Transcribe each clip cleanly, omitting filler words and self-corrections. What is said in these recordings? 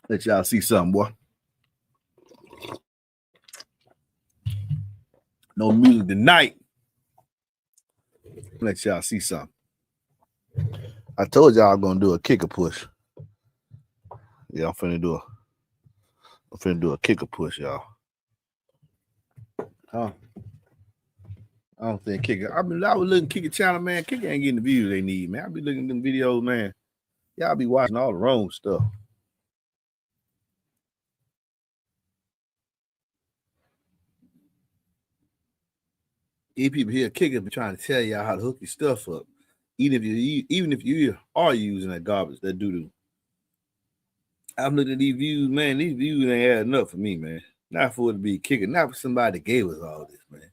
Let y'all see something, boy. No music tonight. Let y'all see something. I told y'all I'm gonna do a kicker push. Yeah, I'm finna do a kicker push, y'all. Huh? I don't think kicker. I was looking kicker channel, man. Kicker ain't getting the views they need, man. I be looking at them videos, man. Y'all be watching all the wrong stuff. These people here kicker be trying to tell y'all how to hook your stuff up. Even if you are using that garbage, that doo-doo. I'm looking at these views, man. These views ain't adding up for me, man. Not for it to be kicking, not for somebody that gave us all this, man.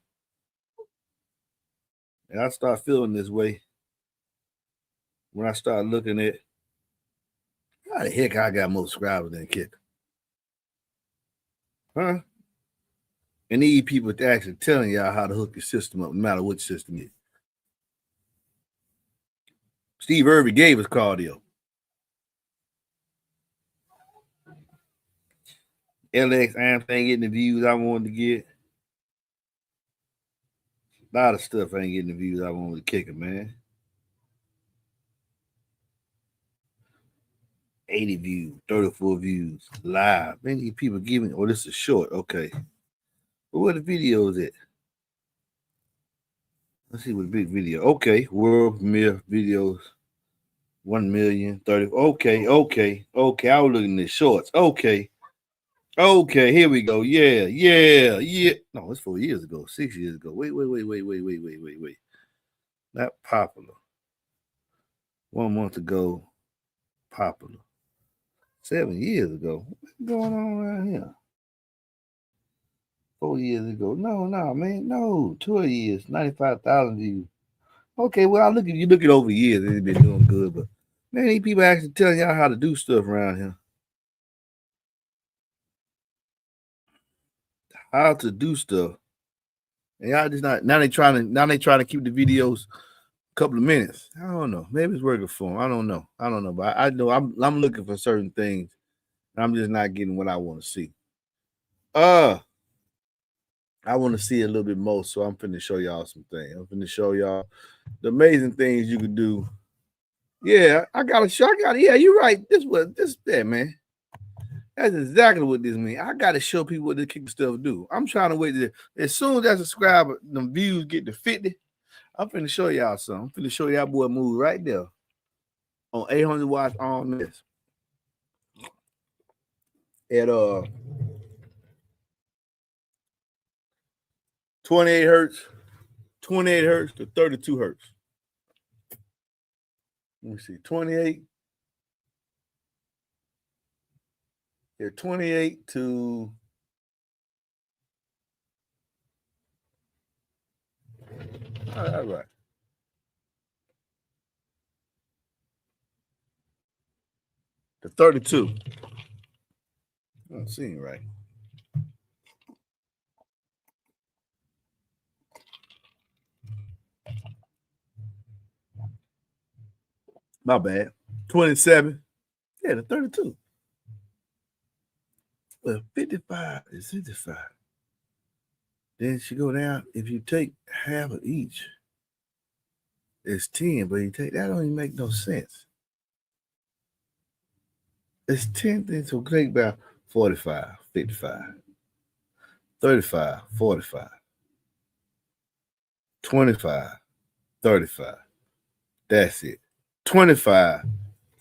And I start feeling this way when I start looking at how the heck I got more subscribers than Kicker. Huh? And these people actually telling y'all how to hook your system up, no matter what system it is. Steve Irby gave us cardio. LX amps ain't getting the views I wanted to get. A lot of stuff ain't getting the views I wanted to kick it, man. 80 views, 34 views, live. Many people giving, oh, this is short. Okay. But where the video is at? Let's see what the big video. Okay. World premiere videos. 1 million, 30. Okay. I was looking at shorts. Okay, here we go. Yeah. No, it's 4 years ago, 6 years ago. Wait. Not popular. 1 month ago, popular. 7 years ago. What's going on around here? 4 years ago. No, man. No, 12 years, 95,000 views. Okay, well, you look at over the years, it's been doing good, but man, these people actually telling y'all how to do stuff around here. How to do stuff. And y'all just not now they trying to keep the videos a couple of minutes. I don't know. Maybe it's working for them. I don't know. But I know I'm looking for certain things. I'm just not getting what I want to see. I want to see a little bit more, so I'm finna show y'all some things. I'm finna show y'all the amazing things you can do. Yeah, yeah, you're right. That, man. That's exactly what this means. I gotta show people what this kick stuff do. I'm trying to wait as soon as that subscriber, the views get to 50, I'm finna show y'all something. I'm finna show y'all boy move right there on 800 watts on this. At 28 hertz to 32 hertz. Let me see, 28. They're 28 to all right. The 32. I'm seeing right. My bad. 27. Yeah, the 32. Well, 55 is 55. Then she go down. If you take half of each, it's 10. But you take that, don't even make no sense. It's 10 things. So take about 45, 55, 35, 45, 25, 35. That's it. 25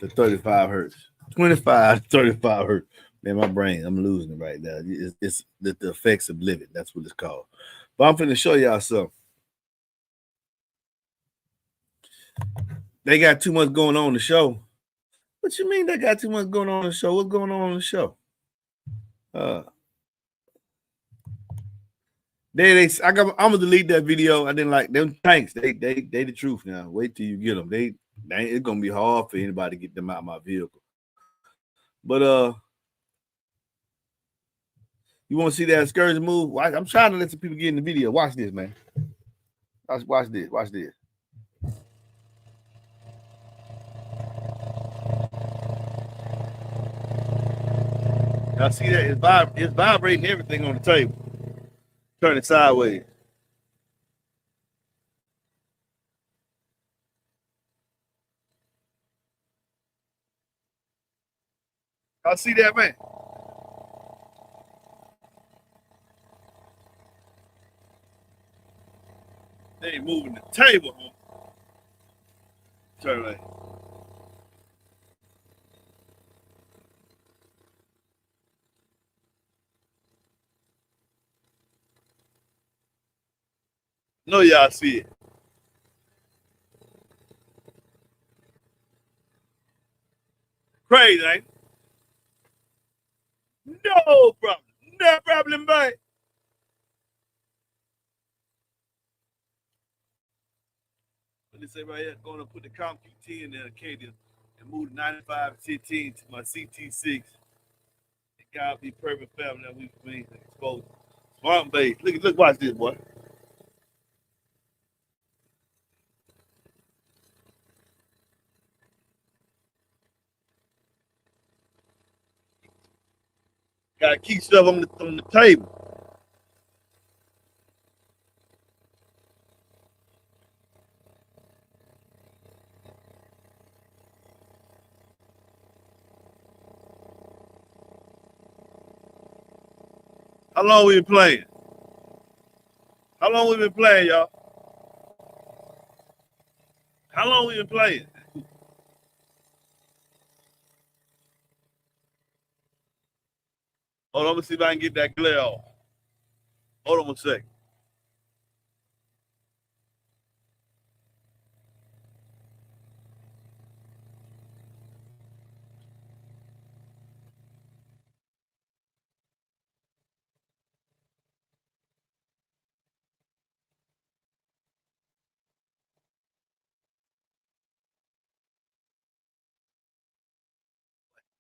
to 35 hertz. 25 to 35 hertz. Man, my brain, I'm losing it right now. It's the effects of living. That's what it's called. But I'm finna show y'all something. They got too much going on in the show. What you mean they got too much going on in the show? What's going on in the show? I'm gonna delete that video. I didn't like them tanks. They the truth now. Wait till you get them. It's gonna be hard for anybody to get them out of my vehicle. But you want to see that excursion move? I'm trying to let some people get in the video. Watch this, man. Watch this. Y'all see that? It's vibrating everything on the table. Turn it sideways. Y'all see that, man? They ain't moving the table, huh? Turn right. No, y'all see it. Crazy, ain't it? No problem. No problem, man. What they say right here? Going to put the CompQ 10 in the Acadia and move the 95 15 to my CT6. It gotta be perfect family that we've been exposed. Smart base. Look, watch this, boy. Gotta keep stuff on the table. How long we been playing? How long we been playing, y'all? How long we been playing? Hold on, let me see if I can get that glare off. Hold on one second.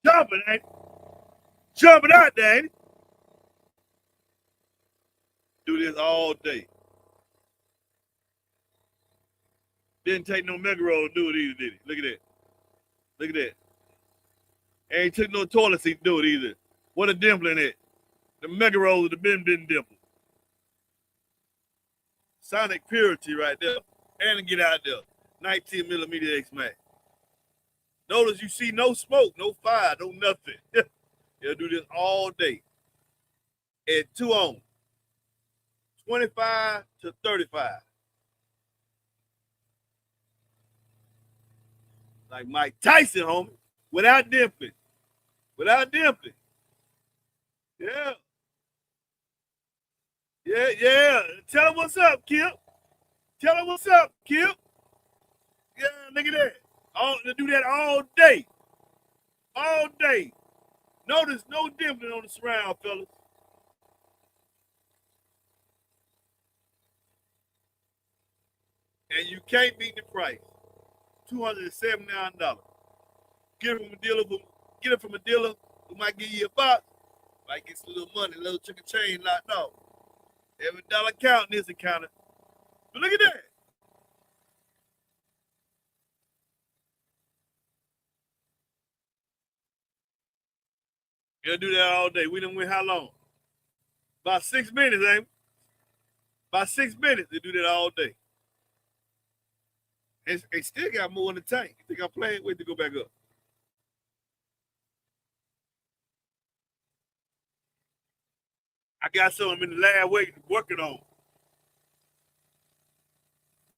Jumping, ain't it? Jumping out there, ain't it? Do this all day. Didn't take no mega roll to do it either, did he? Look at that. Look at that. Ain't took no toilet seat to do it either. What a dimple in it. The mega roll of the bin dimple. Sonic purity right there. And get out there. 19 millimeter X Max. Notice you see no smoke, no fire, no nothing. They'll do this all day. At 2 on. 25 to 35. Like Mike Tyson, homie. Without dimpling. Without dimpling. Yeah. Yeah. Tell him what's up, Kip. Tell him what's up, Kip. Yeah, look at that. They do that all day. All day. Notice no dimpling on the surround, fellas. And you can't beat the price. $279. Get it from a dealer. Get it from a dealer who might give you a box. Might get some little money, a little chicken chain locked off. Every dollar count in this account. But look at that. You'll do that all day. We done went how long? About 6 minutes, ain't we? About 6 minutes to do that all day. And still got more in the tank. You think I'm playing? Wait to go back up. I got something in the lab working on.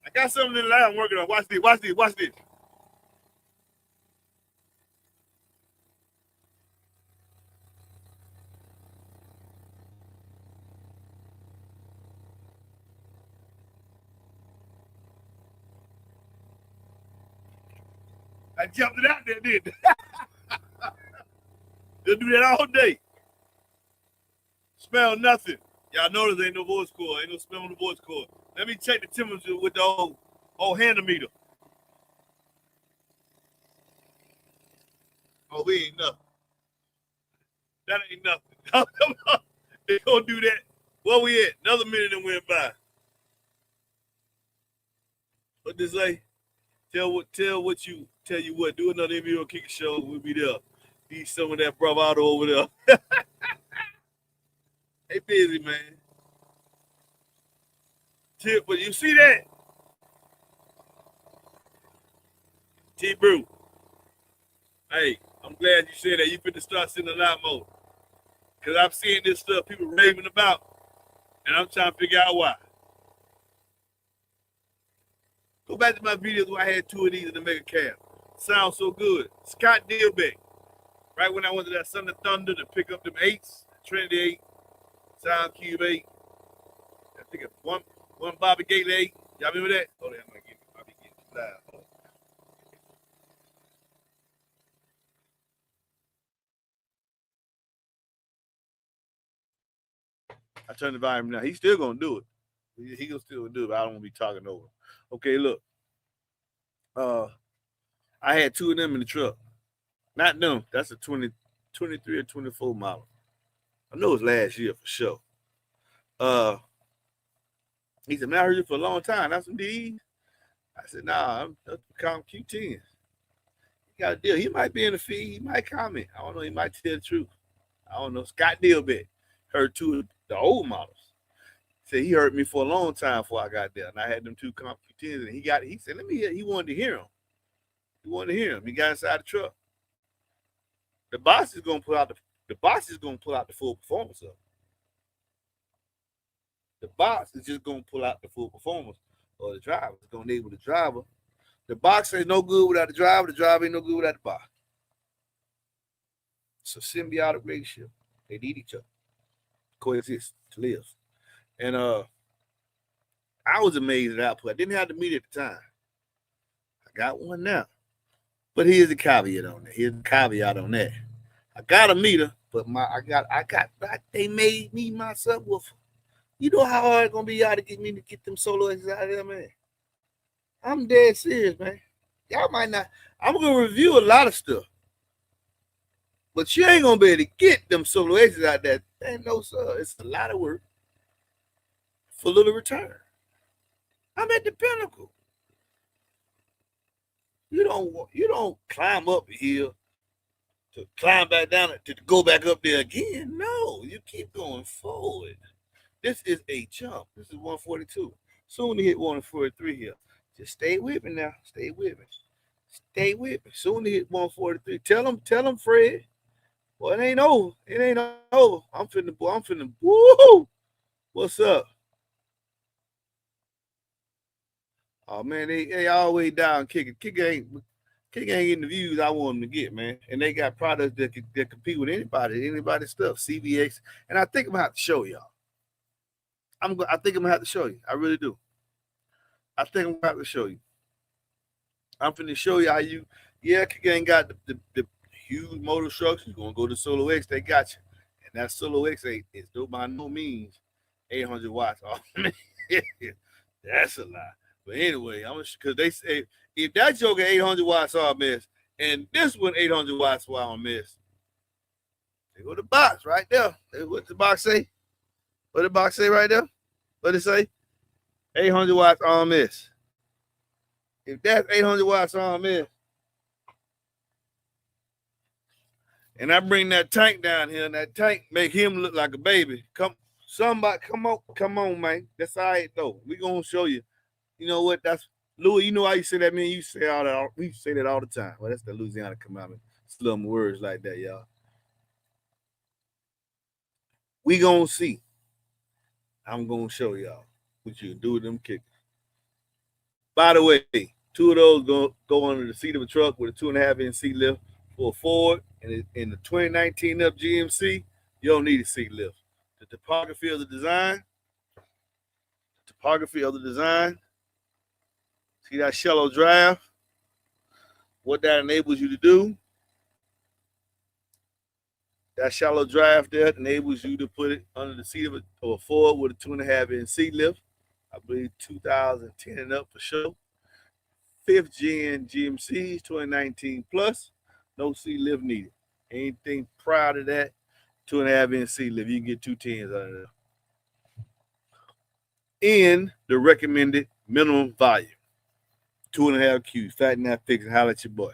I got something in the lab I'm working on. Watch this. Watch this. Watch this. I jumped it out there, didn't I? They'll do that all day. Smell nothing. Y'all notice ain't no voice cord. Ain't no smell on the voice cord. Let me check the temperature with the old handometer. Oh, we ain't nothing. That ain't nothing. They gonna do that. Where we at? Another minute and went by. What they say? Tell you what. Do another MBEnclosure show. We'll be there. Need some of that bravado over there. Hey, busy, man. Tip, but you see that? T-Brew. Hey, I'm glad you said that. You finna start seeing a lot more. Because I'm seeing this stuff people raving about, and I'm trying to figure out why. Go back to my videos where I had 2 of these in the mega cab. Sounds so good. Scott Dilbeck. Right when I went to that Thunder Thunder to pick up them 8s, Trinity 8, CompQ 8. I think it's one Bobby Gate 8. Y'all remember that? Oh, yeah, I'm going to get it. I'll be getting it loud. I turned the volume down. He's still going to do it. He gonna still do it, but I don't want to be talking over. Okay, look. I had 2 of them in the truck. Not them. That's a 23 or 24 model. I know it's last year for sure. He said, man, I heard you for a long time. That's indeed. I said, nah, that's CompQ 10. He got a deal. He might be in the feed. He might comment. I don't know. He might tell the truth. I don't know. Scott Dilbeck heard 2 of the old models. Said he heard me for a long time before I got there. And I had them 2 CompQ 10s. And he said, let me hear. He wanted to hear him. He got inside the truck. The box is gonna pull out the full performance of it. The box is just gonna pull out the full performance of the driver. It's gonna enable the driver. The box ain't no good without the driver. The driver ain't no good without the box. It's a symbiotic relationship. They need each other, coexist to live. And I was amazed at output. I didn't have the meter at the time. I got one now. But here's the caveat on that. I got a meter, but they made me my subwoofer. You know how hard it's gonna be y'all to get them solo X's out of there, man. I'm dead serious, man. Y'all might not. I'm gonna review a lot of stuff, but you ain't gonna be able to get them solo X's out there. Ain't no sir. It's a lot of work for little return. I'm at the pinnacle. You don't climb up a hill to climb back down to go back up there again. No, you keep going forward. This is a jump. This is 142. Soon to hit 143 here. Just stay with me now. Stay with me. Soon to hit 143. Tell them, Fred. Well, it ain't over. I'm finna. Woo! What's up? Oh man, they always down kicking. Kicker ain't getting the views I want them to get, man. And they got products that compete with anybody's stuff. CVX, and I think I'm gonna have to show y'all. I think I'm gonna have to show you. I really do. I think I'm gonna have to show you. I'm finna show you how you. Yeah, Kicker ain't got the huge motor structure. You're gonna go to Solo X. They got you, and that Solo X is by no means 800 watts. Oh, that's a lot. But anyway, because they say if that joker 800 watts all miss, and this one 800 watts all miss, they go to the box right there. What the box say? What the box say right there? What it say? 800 watts all miss. If that's 800 watts all miss, and I bring that tank down here, and that tank make him look like a baby. Come on, man. That's all right though. We gonna show you. You know what? That's Louis. You know how you say that, man. You say all that. We say that all the time. Well, that's the Louisiana commandment. Slum words like that, y'all. We gonna see. I'm gonna show y'all what you do with them kickers. By the way, 2 of those go under the seat of a truck with a 2.5-inch seat lift for a Ford, and in the 2019 up GMC, you don't need a seat lift. The topography of the design. See that shallow draft? What that enables you to do? That shallow draft there enables you to put it under the seat of a Ford with a 2.5-inch seat lift. I believe 2010 and up for sure. 5th gen GMCs, 2019 plus, no seat lift needed. Anything prior to that, 2.5-inch seat lift, you can get 2 10s out of there. In the recommended minimum volume. 2.5 Qs, fatten that fix and holler at your boy.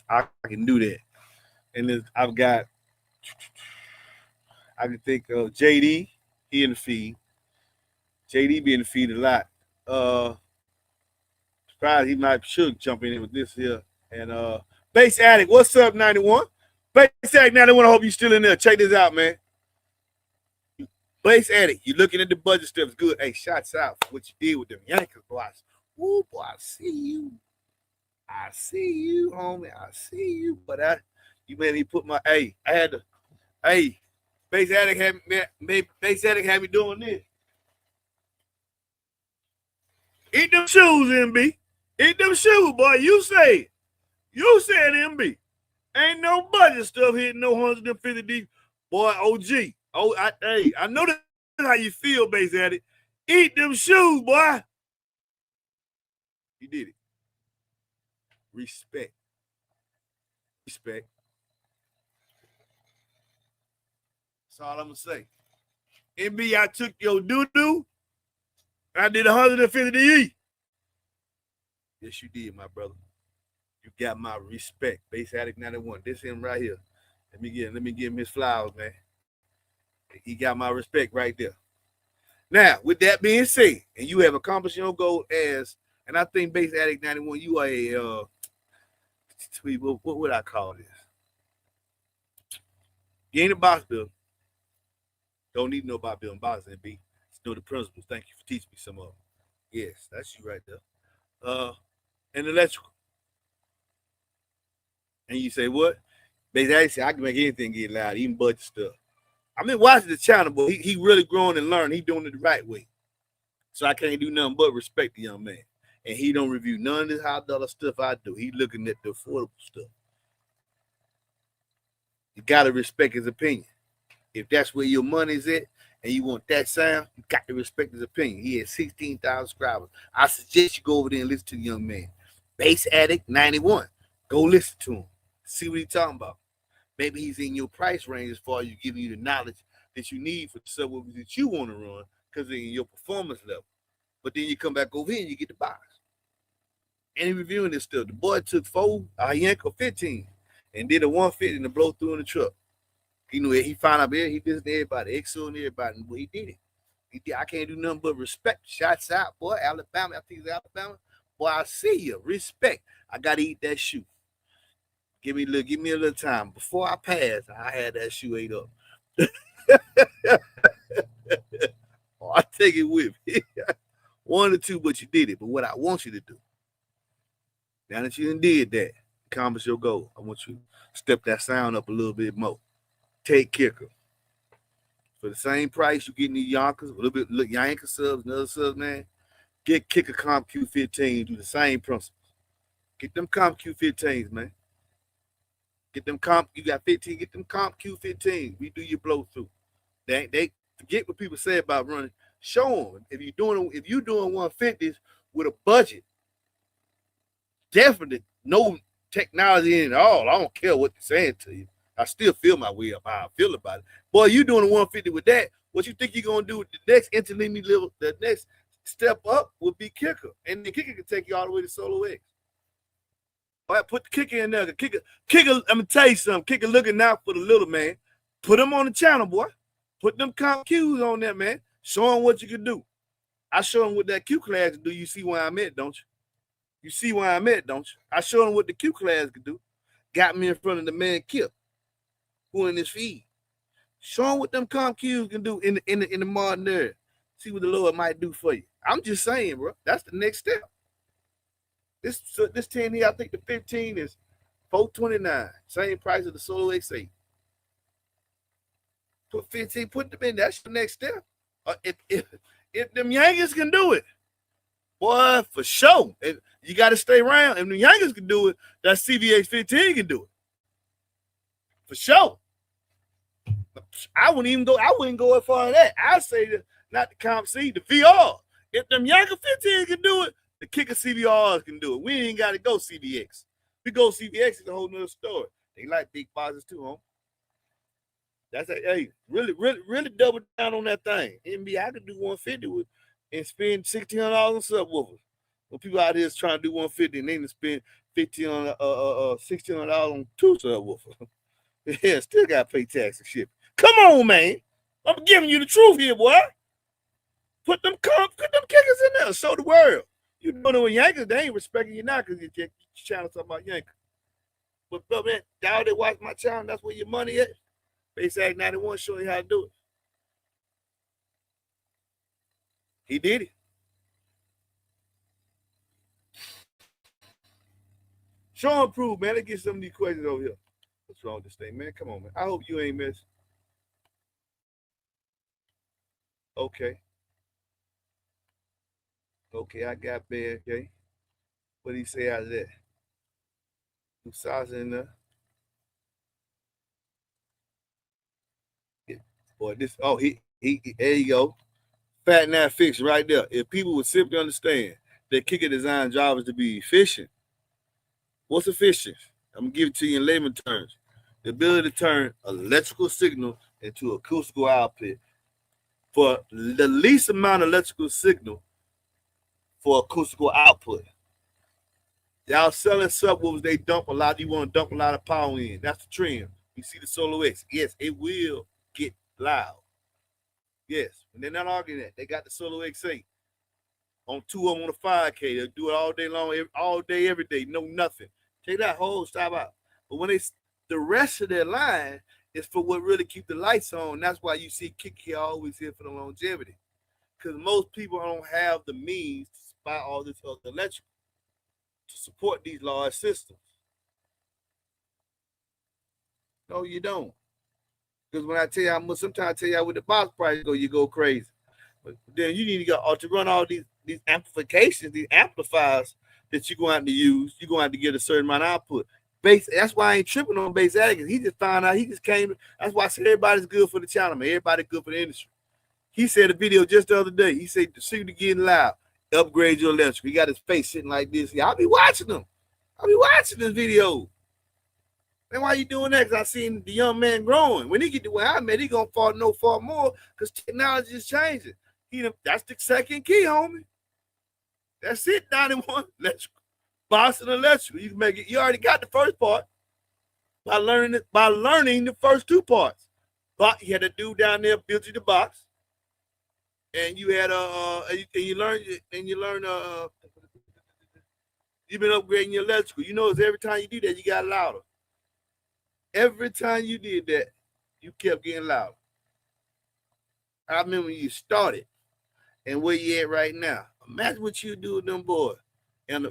I can do that. And then I've got, I can think of JD. He in the feed. JD be in the feed a lot. Surprised he might should jump in with this here. And Base Addict, what's up, 91? Base Addict 91, I hope you still in there. Check this out, man. Base Addict, you looking at the budget stuff, good. Hey, shots out for what you did with them Yankees, boy. Ooh, boy, I see you. I see you, homie. I see you. But you made me put my, I had to, Base Addict had me doing this. Eat them shoes, MB. Eat them shoes, boy. You said, MB. Ain't no budget stuff hitting no 150 deep. Boy, OG. I know that's how you feel, Base Addict. Eat them shoes, boy. You did it. Respect. Respect. That's all I'm going to say. MB, I took your doo-doo. I did 150 to eat. Yes, you did, my brother. You got my respect. Base Addict 91. This him right here. Let me give him his flowers, man. He got my respect right there. Now, with that being said, and you have accomplished your goal as, and I think Base Addict 91, you are a what would I call this? You ain't a box builder. Don't need to know about building boxes, MB. Just know the principles. Thank you for teaching me some of them. Yes, that's you right there. And electrical. And you say, what? Base Addict said, I can make anything get loud, even budget stuff. I've been watching the channel, but he really growing and learning. He doing it the right way. So I can't do nothing but respect the young man. And he don't review none of this $100 stuff I do. He looking at the affordable stuff. You got to respect his opinion. If that's where your money's at and you want that sound, you got to respect his opinion. He has 16,000 subscribers. I suggest you go over there and listen to the young man. Base Addict 91. Go listen to him. See what he's talking about. Maybe he's in your price range as far as you giving you the knowledge that you need for the subwoofers that you want to run because they're in your performance level. But then you come back over here and you get the box. And he reviewing this stuff. The boy took 4 Yanko 15 and did a 150 and a blow through in the truck. You know, he found out he did everybody, XO and everybody, but he did it. I can't do nothing but respect. Shots out, boy. Alabama, I think it's Alabama. Boy, I see you. Respect. I gotta eat that shoe. Give me a little time. Before I pass, I had that shoe ate up. I take it with me. 1 or 2, but you did it. But what I want you to do, now that you did that, accomplish your goal. I want you to step that sound up a little bit more. Take kicker. For the same price you getting these Yonkers, a little bit Yankee subs and other subs, man. Get kicker CompQ 15, do the same principles. Get them CompQ 15s, man. Get them you got 15, get them CompQ 15. We do your blow through. They forget what people say about running. Show them if you're doing 150s with a budget. Definitely no technology in it at all. I don't care what they're saying to you. I still feel my way up how I feel about it. Boy, you doing a 150 with that. What you think you're gonna do with the next intermediate level, the next step up would be kicker. And the kicker can take you all the way to solo X. All right, put the kicker in there. Kicker, I'm gonna tell you something. Kicker looking out for the little man. Put him on the channel, boy. Put them CompQs on there, man. Show him what you can do. I show him what that Q class can do. You see where I'm at, don't you? You see where I'm at, don't you? I showed him what the Q class can do. Got me in front of the man Kip, who in his feed. Show him what them CompQs can do in the modern era. See what the Lord might do for you. I'm just saying, bro. That's the next step. This 10 here, I think the 15 is $429. Same price as the Solo X8. Put 15, put them in. That's the next step. If them Yankees can do it, boy, for sure. And you got to stay around. If the Yankees can do it, that CVX 15 can do it. For sure. I wouldn't go as far as that. I say that not the Comp C, the VR. If them Yankee 15 can do it, the kicker CVRs can do it. We ain't got to go CVX. We go CVX, is a whole nother story. They like big boxes too, homie. That's hey, really double down on that thing. MB, I could do 150 with and spend $1,600 on subwoofers. When people out here is trying to do 150 and they can spend $1,600 on 2 subwoofers. Yeah, still got to pay tax and shit. Come on, man. I'm giving you the truth here, boy. Put them kickers in there. Show the world. You doing it with Yankees, they ain't respecting you now because your channel talking about Yankees. But man, y'all that watch my channel, that's where your money at. Base Act 91 showing you how to do it. He did it. Show and prove, man. Let's get some of these questions over here. What's wrong with this thing, man? Come on, man. I hope you ain't missed. Okay. Okay, I got bad, okay. What did he say out of that? Two sauce in there. Yeah. Boy, this, oh, he, there you go. Fat Nat Fix right there. If people would simply understand that kicker design job is to be efficient. What's efficient? I'm gonna give it to you in layman terms. The ability to turn electrical signal into acoustical output for the least amount of electrical signal for acoustical output. Y'all selling subwoofers, they dump a lot. You want to dump a lot of power in. That's the trend. You see the Solo X. Yes, it will get loud. Yes, and they're not arguing that. They got the Solo X8 on 2 of them on the 5K. They'll do it all day long, all day, every day. No nothing. Take that whole stop out. But when the rest of their line is for what really keep the lights on. That's why you see Kick here always here for the longevity. Because most people don't have the means to buy all this other electrical to support these large systems. No, you don't. Because when I tell you how much, sometimes I tell you how with the box price go, you go crazy. But then you need to go to run all these amplifications, these amplifiers that you're going to have to use. You're going to have to get a certain amount of output. That's why I ain't tripping on Base Addict. He just found out, he just came. That's why I said everybody's good for the channel, man. Everybody good for the industry. He said a video just the other day. He said the secret to getting loud, upgrade your electrical. He got his face sitting like this. Yeah, I'll be watching them. I'll be watching this video. And why you doing that? Because I seen the young man growing. When he get to where I'm at, he gonna fall more because technology is changing. That's the second key, homie. That's it, 91. Electrical. Box and electrical. You can make it. You already got the first part by learning the first two parts. But you had a dude down there built you the box, and you had you've been upgrading your electrical. You know, every time you do that, you got louder. Every time you did that, you kept getting louder. I remember when you started and where you at right now. Imagine what you do with them boys. And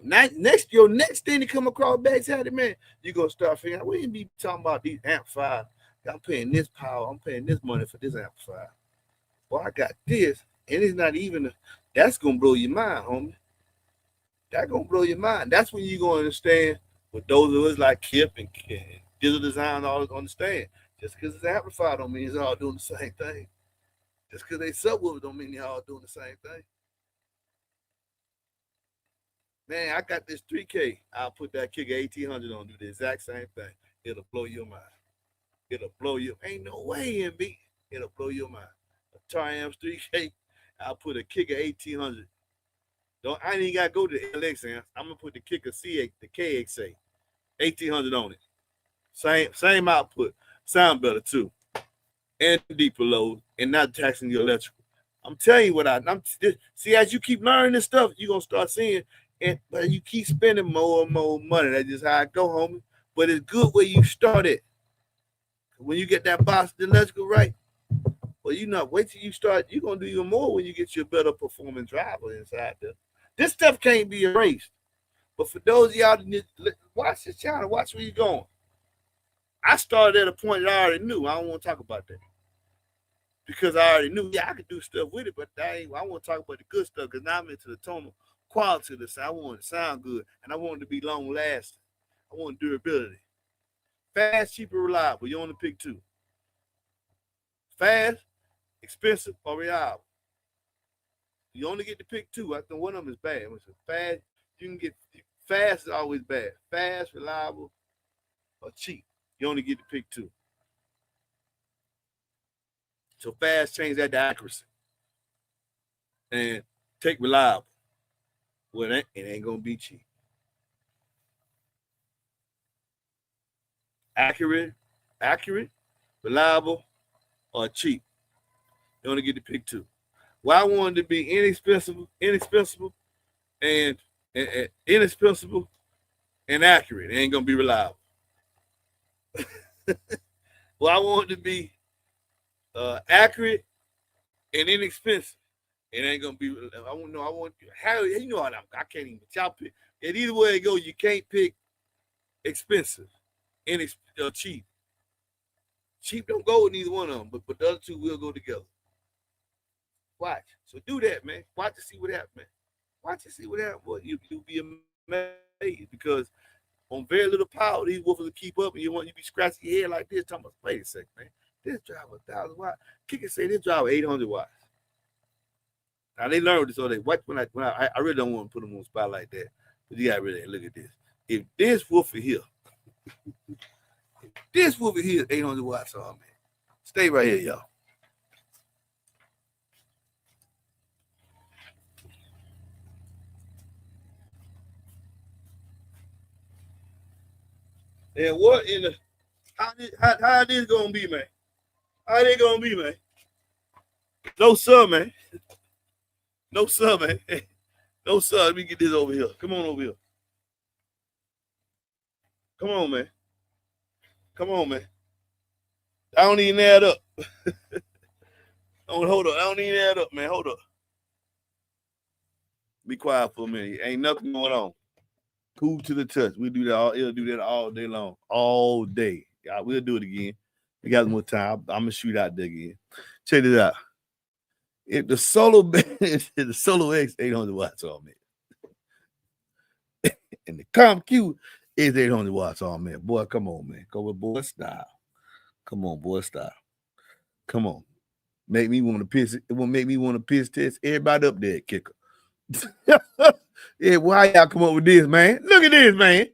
your next thing to come across backside it, man, you're gonna start figuring out, we ain't be talking about these amplifiers. I'm paying this power, I'm paying this money for this amplifier. Well, I got this, and it's not even that's gonna blow your mind, homie. That's gonna blow your mind. That's when you're gonna understand what those of us like Kip and digital design all understand. Just because it's amplified don't mean it's all doing the same thing. Just because they subwoofer don't mean they're all doing the same thing. Man, I got this 3K. I'll put that kicker 1800 on, do the exact same thing. It'll blow your mind. It'll blow you. Ain't no way, MB. It'll blow your mind. A Triumph's 3K. I'll put a kicker 1800. I ain't even gotta go to the LX amp. I'm gonna put the kicker CX, the KXA, 1800 on it. Same output. Sound better too. And deeper load and not taxing your electrical. I'm telling you what see, as you keep learning this stuff, you're gonna start seeing but you keep spending more and more money. That's just how I go, homie. But it's good where you started. When you get that box the electrical right, well, wait till you start, you're gonna do even more when you get your better performing driver inside there. This stuff can't be erased. But for those of y'all that watch this channel, watch where you're going. I started at a point that I already knew. I don't want to talk about that. Because I already knew, I could do stuff with it, but I want to talk about the good stuff because now I'm into the tonal quality of the sound. I want it to sound good, and I want it to be long lasting. I want durability. Fast, cheap, and reliable. You only pick two. Fast, expensive, or reliable. You only get to pick two. I think one of them is bad. Fast, you can get fast is always bad. Fast, reliable, or cheap. You only get to pick two. So fast, change that to accuracy. And take reliable. Well, it ain't gonna be cheap. Accurate accurate, reliable, or cheap. You only get to pick two. Well, I wanted to be inexpensive, and, and inexpensive and accurate. It ain't gonna be reliable. Well, I want it to be accurate and inexpensive. It ain't gonna be. I want. No, I want. How you know? I can't even. Y'all pick. And either way it goes, you can't pick expensive, cheap. Cheap don't go with neither one of them, but the other two will go together. Watch. So do that, man. Watch to see what happens, man. Watch to see what happens. Boy, you'll be amazed because on very little power, these woofers will keep up, and you be scratching your head like this. Talking about, wait a second, man. This drive 1,000 watts. Kicker say this drive 800 watts. Now they learned this, so they watch when I really don't want to put them on the spot like that, but you gotta really look at this. If this woofer here, is 800 watts on, man. Stay right here, y'all. And what in the how this gonna be, man? How they gonna be, man? No sir, man. No sir, man. No sir. Let me get this over here. Come on over here. Come on, man. Come on, man. I don't even add up. Hold up. I don't even add up, man. Hold up. Be quiet for a minute. Ain't nothing going on. Cool to the touch. We'll do that all day long. All day. Yeah, we'll do it again. We got more time. I'm gonna shoot out there again. Check it out. If the Solo the Solo X 800 watts on, man. And the CompQ is 800 watts on, man. Boy, come on, man. Go with boy style. Come on, boy style. Come on. Make me want to piss. It will make me want to piss test everybody up there, kicker. Yeah, why y'all come up with this, man? Look at this, man.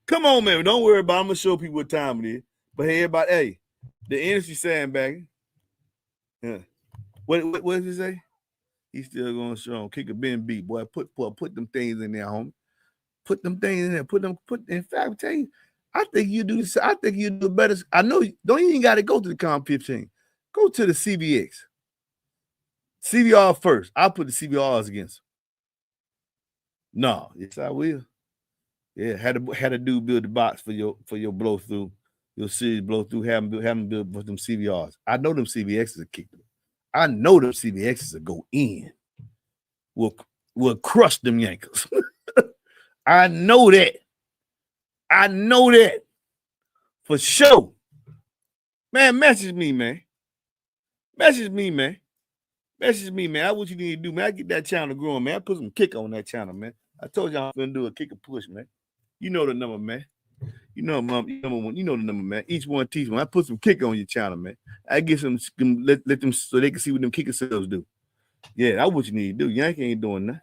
Come on, man. Don't worry about it. I'm going to show people what time it is. But hey, everybody, hey, the industry sandbagging. Yeah. What does he say? He's still going to show him. Kick a Ben beat, boy. Put them things in there, homie. Put them things in there. In fact, I tell you, I think you do this. I think you do better. I know don't even got to go to the Comp 15. Go to the CBX. CBR first. I'll put the CBRs against them. No, yes, I will. Yeah, had a dude build the box for your blow through, your series blow through, have them build for them CBRs. I know them CBXs are kicking. I know them CBXs will go in. Will crush them Yankees. I know that. I know that for sure. Man, message me, man. Message me, man. Message me, man. That's what you need to do, man. I get that channel growing, man. I put some kick on that channel, man. I told y'all I'm gonna do a kick and push, man. You know the number, man. You know, mom, you know the number, man. Each one teach one. I put some kick on your channel, man. I get some let them so they can see what them kicker cells do. Yeah, that's what you need to do. Yankee ain't doing that.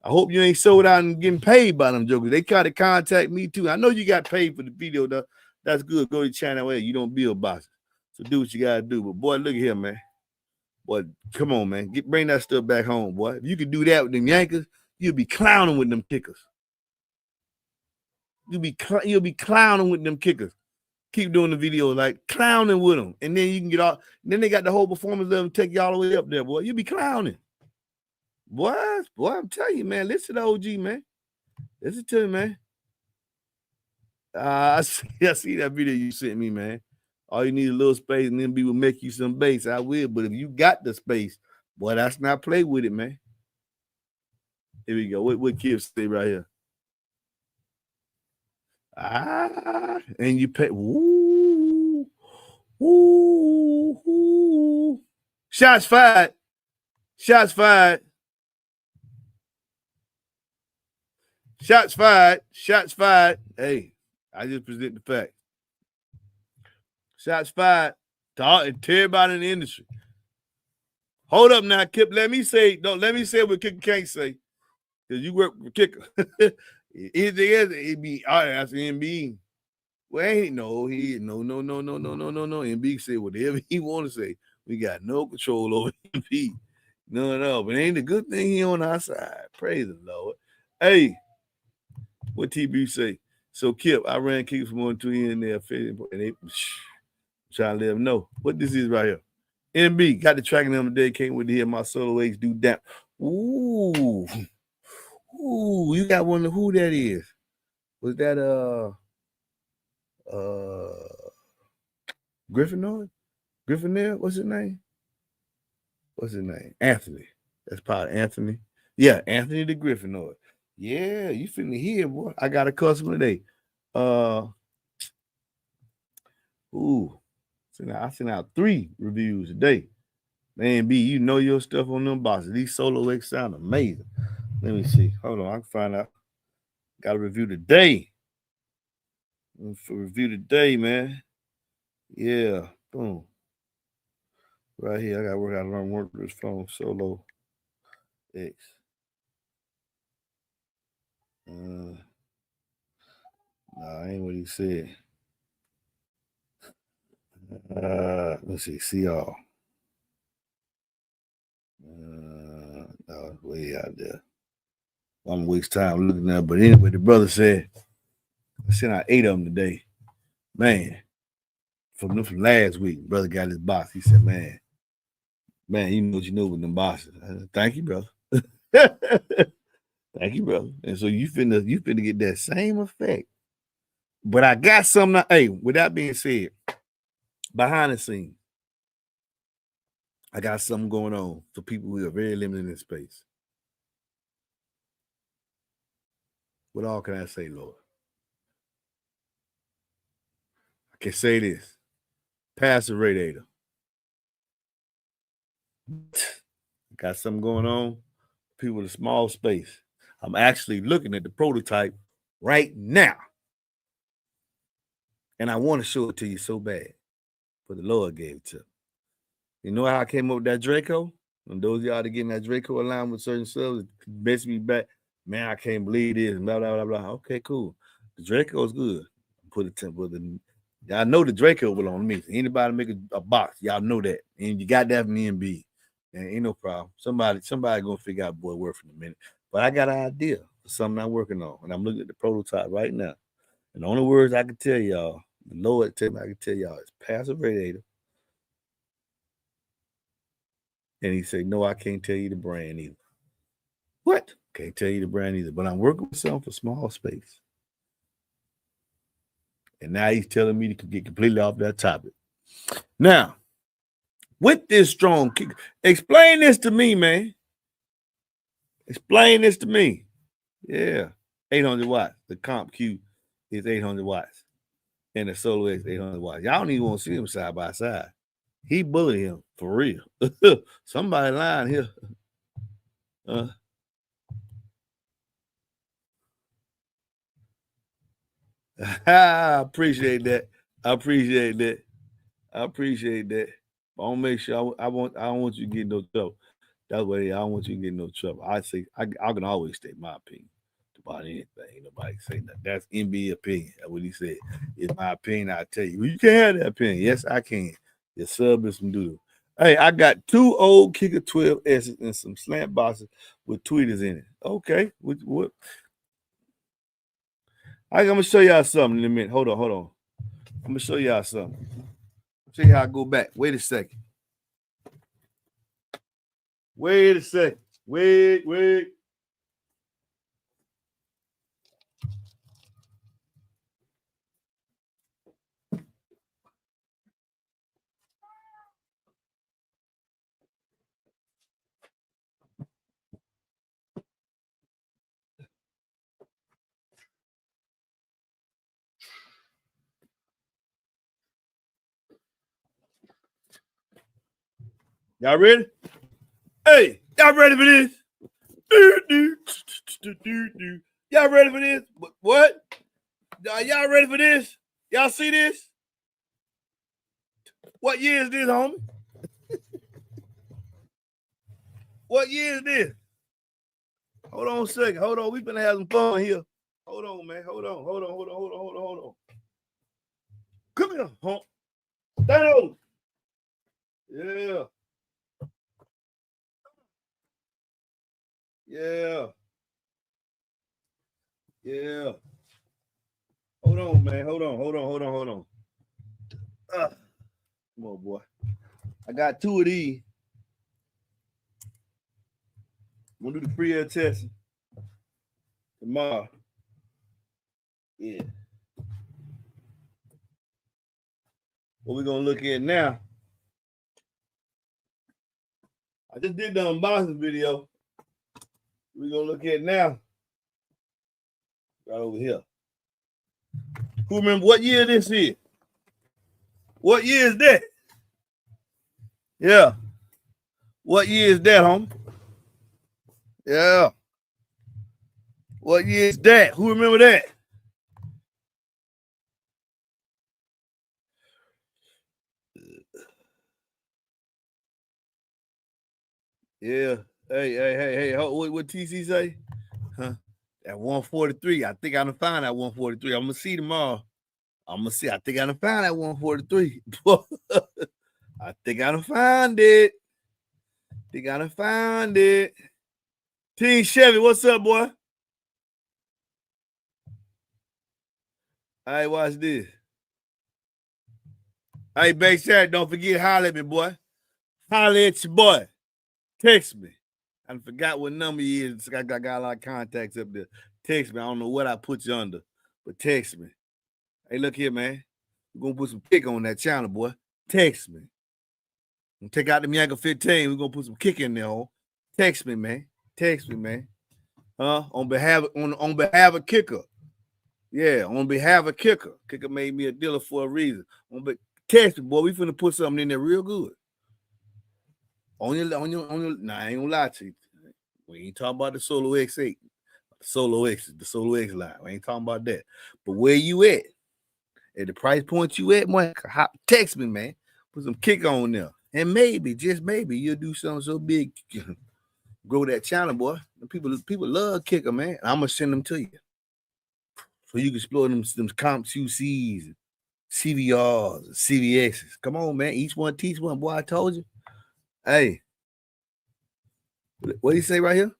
I hope you ain't sold out and getting paid by them jokers. They try to contact me too. I know you got paid for the video, though. That's good. Go to the channel where you don't build boxes. So do what you gotta do. But boy, look at here, man. Boy, come on, man. Bring that stuff back home, boy. If you could do that with them Yankees, you'll be clowning with them kickers. You'll be clowning with them kickers. Keep doing the video like clowning with them. And then you can get all, then they got the whole performance of them take you all the way up there, boy. You'll be clowning. Boy, I'm telling you, man. Listen to OG, man. Listen to him, man. I see that video you sent me, man. All you need a little space, and then will make you some bass. I will, but if you got the space, boy, that's not play with it, man. Here we go. What kids say right here? And you pay. Ooh. Shots fired. Shots fired. Shots fired. Shots fired. Hey, I just present the fact. Shots fired to everybody in the industry. Hold up now, Kip. Let me say what Kicker can't say. Because you work with Kicker. It be all right, that's MB. Well, ain't no. MB say whatever he want to say. We got no control over MB. No. But ain't a good thing he on our side. Praise the Lord. Hey, what TB say? So Kip, I ran kickers from 1 2 in there, and they trying to let them know what this is right here. MB got the tracking number today. Can't wait to hear my solo H do that. Ooh, you got one of who that is? Was that Griffinoid? Griffinoid? What's his name? Anthony. That's probably Anthony. Yeah, Anthony the Griffinoid. Yeah, you finna hear, boy. I got a customer today. I sent out 3 reviews today. Man, B, you know your stuff on them boxes. These Solo X sound amazing. Let me see. Hold on, I can find out. Got a review today. Review today, man. Yeah, boom. Right here, I got to work out to work with this phone. Solo X. Nah, ain't what he said. Let's see y'all. No, way out there. I'm gonna waste time looking at it. But anyway, the brother said I sent out 8 of them today. Man, from last week, brother got his box. He said, man, you know what you know with them boxes. I said, thank you, brother. Thank you, brother. And so you finna get that same effect. But I got something. Hey, with that being said, behind the scenes, I got something going on for people who are very limited in space. What all can I say, Lord? I can say this. Pass the radiator. Got something going on. People in a small space. I'm actually looking at the prototype right now. And I want to show it to you so bad. But the Lord gave it to me. You know how I came up with that Draco? And those of y'all that getting that Draco aligned with certain subs, best me back. Man, I can't believe this. Blah, blah, blah, blah. Okay, cool. The Draco is good. Put it to y'all know the Draco belong to me. Anybody make a box, y'all know that. And you got that from MB. And ain't no problem. Somebody gonna figure out boy worth in a minute. But I got an idea for something I'm working on. And I'm looking at the prototype right now. And the only words I can tell y'all, the Lord tell me I can tell y'all is passive radiator. And he said, no, I can't tell you the brand either. What? Can't tell you the brand either. But I'm working with something for small space. And now he's telling me to get completely off that topic. Now, with this strong kick, explain this to me, man. Explain this to me. Yeah. 800 watts. The CompQ is 800 watts. And the Solo X 800 watts. Y'all don't even want to see them side by side. He bullied him for real. Somebody lying here. I appreciate that. I appreciate that. I want to make sure I don't want you to get no trouble. That way, I don't want you to get no trouble. I say I can always state my opinion about anything. Nobody say that. That's MB opinion. That's what he said. It's my opinion. I tell you, well, you can have that opinion. Yes, I can. Your sub is some doodle. Hey, I got 2 old Kicker 12S's and some slant boxes with tweeters in it. Okay, what? I'm gonna show y'all something in a minute. Hold on. I'm gonna show y'all something. Show you how I go back. Wait a second. Wait. Y'all ready? Hey, y'all ready for this? Y'all ready for this? What? Y'all ready for this? Y'all see this? What year is this, homie? What year is this? Hold on a second. Hold on. We finna have some fun here. Hold on, man. Hold on. Come here, huh? Stand over. Yeah. Hold on, man. Hold on. Come on, boy. I got 2 of these. I'm gonna do the pre-air testing tomorrow. Yeah. What we're gonna look at now. I just did the unboxing video. We're gonna look at now. Right over here. Who remember what year this is? What year is that? Yeah. What year is that, homie? Yeah. What year is that? Who remember that? Yeah. Hey. What TC say? Huh? At 143. I think I done find that 143. I'm gonna see tomorrow. I'm gonna see. I think I done find that 143. I think I done find it. Team Chevy, what's up, boy? All right, watch this. Hey, Bay Shad, don't forget, holler at me, boy. Holler at your boy. Text me. I forgot what number he is. I got a lot of contacts up there. Text me. I don't know what I put you under, but text me. Hey, look here, man. We're going to put some kick on that channel, boy. Text me. We'll take out the Yanker 15. We're going to put some kick in there, ho. Text me, man. On behalf of Kicker. Yeah, on behalf of Kicker. Kicker made me a dealer for a reason. Text me, boy. We finna put something in there real good. On your, nah, I ain't gonna lie to you. We ain't talking about the Solo X8. The Solo X line. We ain't talking about that. But where you at? At the price point you at, boy, text me, man. Put some kick on there. And maybe, just maybe, you'll do something so big. Grow that channel, boy. People love Kicker, man. I'm gonna send them to you. So you can explore them CompQ C's, CVRs, CVXs. Come on, man. Each one teach one, boy. I told you. Hey. What do you say right here?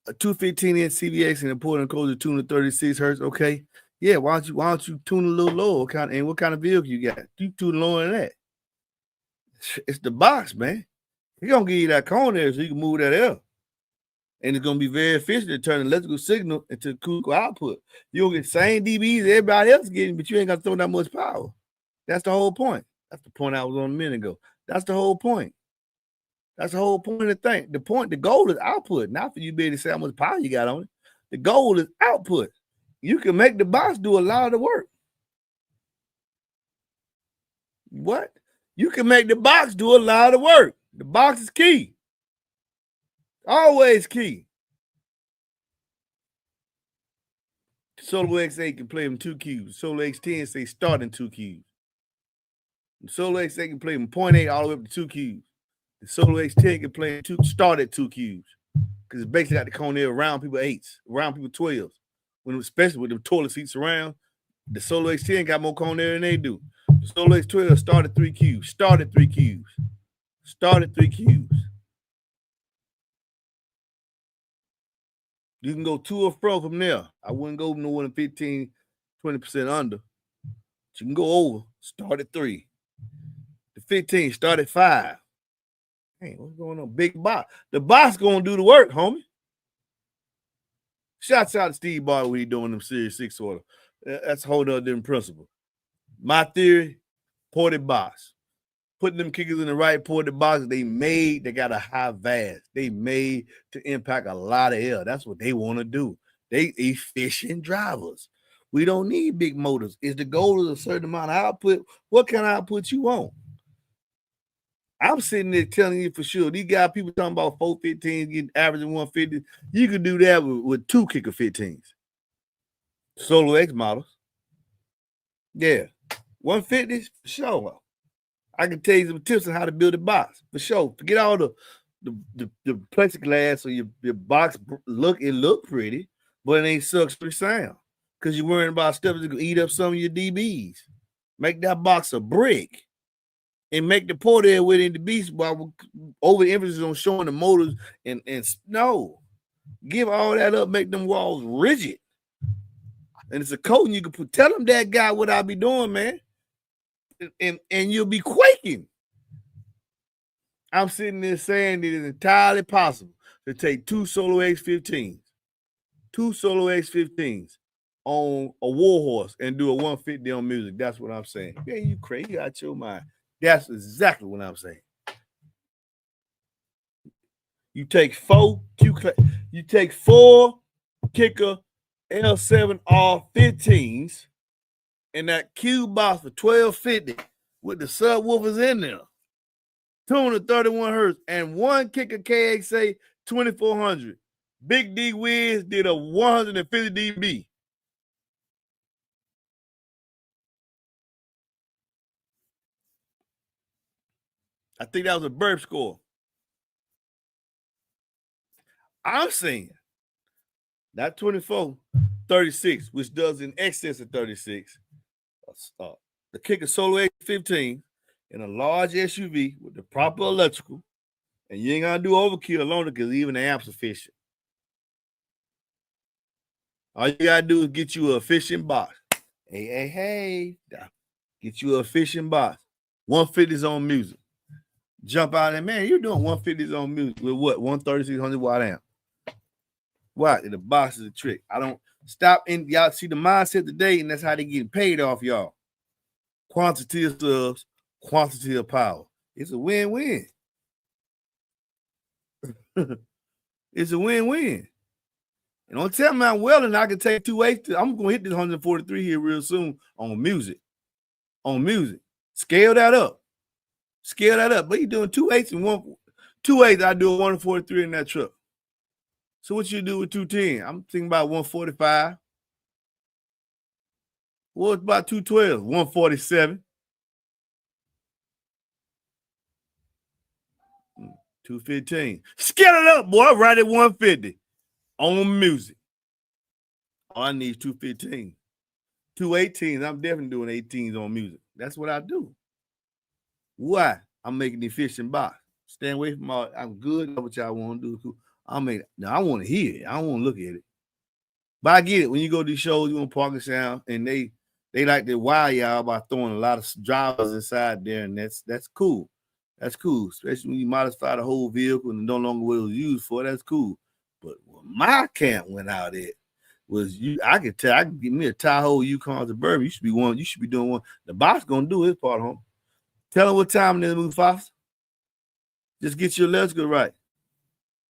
A 215-inch CVX and a port encoder tune to 36 hertz. Okay. Yeah, why don't you tune a little lower? What kind of vehicle you got? You tune lower than that. It's the box, man. He's gonna give you that cone there so you can move that L. And it's gonna be very efficient to turn electrical signal into acoustical output. You'll get the same dBs everybody else getting, but you ain't gonna throw that much power. That's the whole point. That's the point I was on a minute ago. That's the whole point. That's the whole point of the thing. The goal is output, not for you to be able to say how much power you got on it. The goal is output. You can make the box do a lot of the work. What? You can make the box do a lot of work. The box is key. Always key. Solo X8 can play them 2 Qs. Solo X10 say start in 2 Qs. The Solo X8 can play them 0.8 all the way up to 2 Qs. The Solo X10 can play start at 2 Qs. Because it's basically got the cone there around people 8s, around people 12s. Especially with the toilet seats around, the Solo X10 got more cone there than they do. The Solo X12 started 3 Qs. Started 3 Qs. You can go to or fro from there. I wouldn't go no more than 15, 20% under. But you can go over. Start at 3. The 15, start at 5. Hey, what's going on? Big box. The box gonna do the work, homie. Shouts out to Steve Barber when he doing them Series 6 order. That's a whole other different principle. My theory, ported box. Putting them kickers in the right ported box, they got a high VAS. They made to impact a lot of air. That's what they want to do. They efficient drivers. We don't need big motors. Is the goal is a certain amount of output? What kind of output you want? I'm sitting there telling you for sure. These guys, people talking about 415s getting averaging 150. You could do that with 2 kicker 15s. Solo X models. Yeah. 150s, for sure. I can tell you some tips on how to build a box, for sure. Forget all the plexiglass or your box look pretty, but it ain't suction sound. Because you're worrying about stuff that's gonna eat up some of your dBs. Make that box a brick. And make the port there within the beast while overemphasis on showing the motors and no. Give all that up, make them walls rigid. And it's a coating you can put. Tell them that guy what I be doing, man. and you'll be quaking. I'm sitting there saying it is entirely possible to take two solo X15s on a warhorse and do a 150 on music. That's what I'm saying. Man, you crazy. You out your mind. That's exactly what I'm saying. You take four kicker L7R15s and that Q box for 1250 with the subwoofers in there. 231 hertz and one kicker KXA 2400. Big D Wiz did a 150 dB. I think that was a burp score. I'm saying not 24, 36, which does in excess of 36. The kicker solo X15 in a large SUV with the proper electrical, and you ain't gonna do overkill alone because even the amp's efficient. All you gotta do is get you an efficient box. Hey, get you an efficient box. 150s on music. Jump out and man, you're doing 150s on music with what? 13600 watt amp. Why? The box is a trick. I don't stop in y'all see the mindset today, and that's how they get paid off, y'all. Quantity of subs, quantity of power. It's a win-win. It's a win-win. And don't tell me I'm well and I can take 280. I'm gonna hit this 143 here real soon on music. On music. Scale that up. But you doing 2/8 and 2/8, I do a 143 in that truck. So what you do with 210? I'm thinking about 145. What about 212? 147. 215. Scale it up, boy. Right at 150 on music. All I need is 215. 218s. I'm definitely doing 18s on music. That's what I do. Why? I'm making the efficient box. Stay away from all. I'm good at what y'all want to do. I want to hear it. I don't want to look at it. But I get it. When you go to these shows, you want parking sound, and they like to wow y'all by throwing a lot of drivers inside there, and that's cool. That's cool, especially when you modify the whole vehicle and no longer what it was used for. That's cool. But what my camp went out at was I can give me a Tahoe, Yukon, Suburban. You should be doing one. The box gonna do his part, home. Tell him what time it is, Mufasa. Just get your electrical right.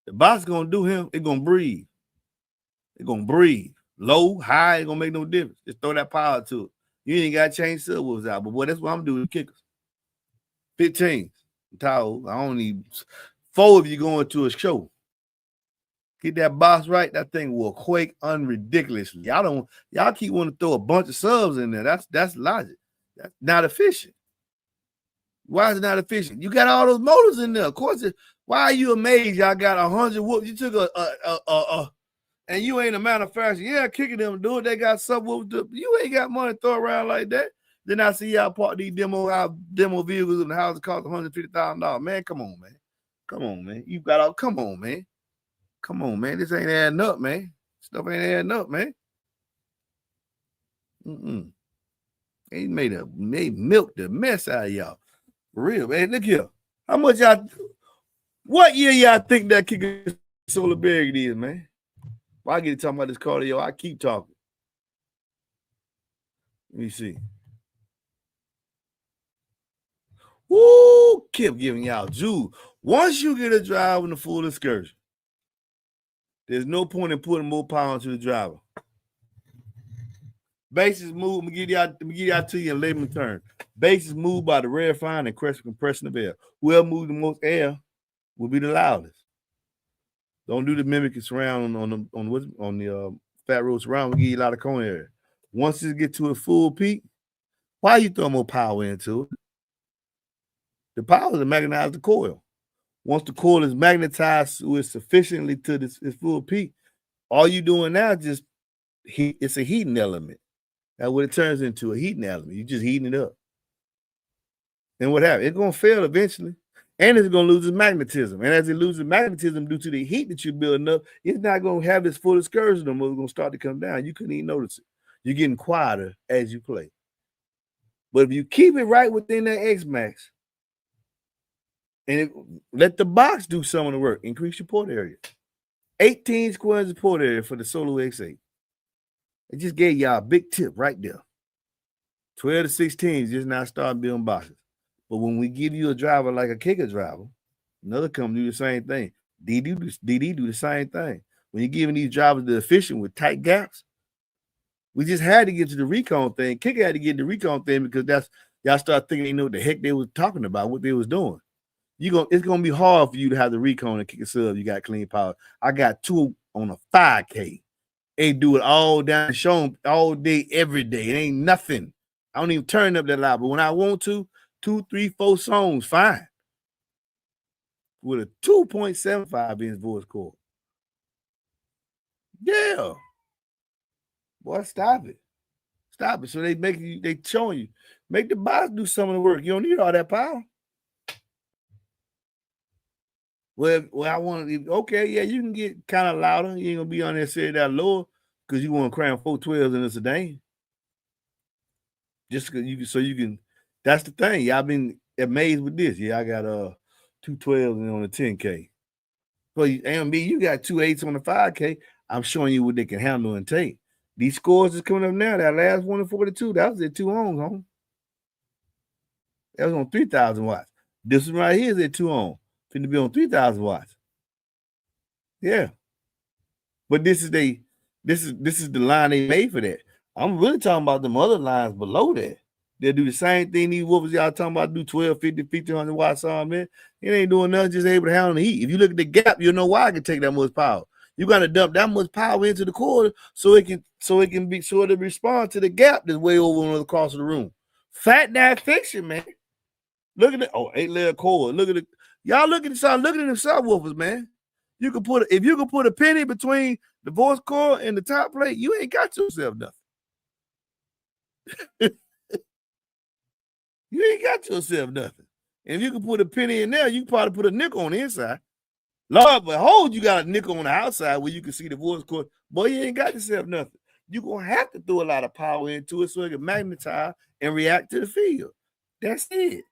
The box gonna do him. It's gonna breathe. Low, high, it gonna make no difference. Just throw that power to it. You ain't got to change subwoofers out. But boy, that's what I'm doing with kickers. 15. Tahoe. I don't need 4 if you going to a show. Get that box right, that thing will quake unridiculously. Y'all keep wanting to throw a bunch of subs in there. That's logic. That's not efficient. Why is it not efficient? You got all those motors in there. Of course, why are you amazed y'all got 100 whoops? You took and you ain't a manufacturer. Yeah, kicking them do it. They got subwoofers. You ain't got money to throw around like that. Then I see y'all park these demo vehicles in the house that cost $150,000. Man, come on, man. You got all. Come on, man. This ain't adding up, man. Stuff ain't adding up, man. They milked the mess out of y'all. For real, man. Look here. How much what year y'all think that kicker solar bag is, man? Well, I get to talking about this cardio. I keep talking. Let me see. Woo, kept giving y'all juice. Once you get a drive in the full excursion, there's no point in putting more power into the driver. Bases move. I'm gonna give y'all to you in layman terms. Bases move by the rarefying and compression of air. Whoever moves the most air will be the loudest. Don't do the mimicking surround on the fat road surround. We give you a lot of cone area. Once it get to a full peak, why you throw more power into it? The power is to magnetize the coil. Once the coil is magnetized sufficiently to its full peak, all you doing now is just heat. It's a heating element. That's what it turns into, a heating element. You're just heating it up. And what happens? It's going to fail eventually. And it's going to lose its magnetism. And as it loses magnetism due to the heat that you're building up, it's not going to have this full excursion no more. It's going to start to come down. You couldn't even notice it. You're getting quieter as you play. But if you keep it right within that X max, and let the box do some of the work, increase your port area. 18 squares of port area for the Solo X8. It just gave y'all a big tip right there. 12 to 16 just now start building boxes. But when we give you a driver like a kicker driver, another company do the same thing. DD do the same thing. When you're giving these drivers the efficient with tight gaps, we just had to get to the recon thing. Kicker had to get the recon thing because that's y'all start thinking they know what the heck they was talking about, what they was doing. It's gonna be hard for you to have the recon and kick a sub. You got clean power. I got 2 on a 5K. They do it all down, show them all day, every day. It ain't nothing. I don't even turn up that loud, but when I want to, 2, 3, 4 songs, fine. With a 2.75 inch voice cord. Yeah. Boy, stop it. Stop it. So they showing you. Make the box do some of the work. You don't need all that power. Well, I want to, okay, yeah, you can get kind of louder. You ain't gonna be on there saying that lower because you want to cram 4 12s in a sedan. Just because you can, that's the thing. Y'all been amazed with this. Yeah, I got 2 12s on the 10K. Well, MB, you got 2 8s on the 5K. I'm showing you what they can handle and take. These scores is coming up now. That last one in 42, that was at 2 ohms, home. That was on 3,000 watts. This one right here is at 2 ohms. Finna be on 3,000 watts. Yeah. But this is the line they made for that. I'm really talking about them other lines below that. They'll do the same thing these woofers y'all talking about, do 12, 50, 1,500 watts on, man. It ain't doing nothing, just able to handle the heat. If you look at the gap, you'll know why I can take that much power. You got to dump that much power into the cord so it'll respond to the gap that's way over across the room. Fat that fiction, man. Look at it. Oh, 8-layer cord. Look at it. Y'all look at the subwoofers, man. If you can put a penny between the voice cord and the top plate, you ain't got yourself nothing. You ain't got yourself nothing. And if you can put a penny in there, you can probably put a nickel on the inside. Lord behold, you got a nickel on the outside where you can see the voice cord. Boy, you ain't got yourself nothing. You're going to have to throw a lot of power into it so it can magnetize and react to the field. That's it.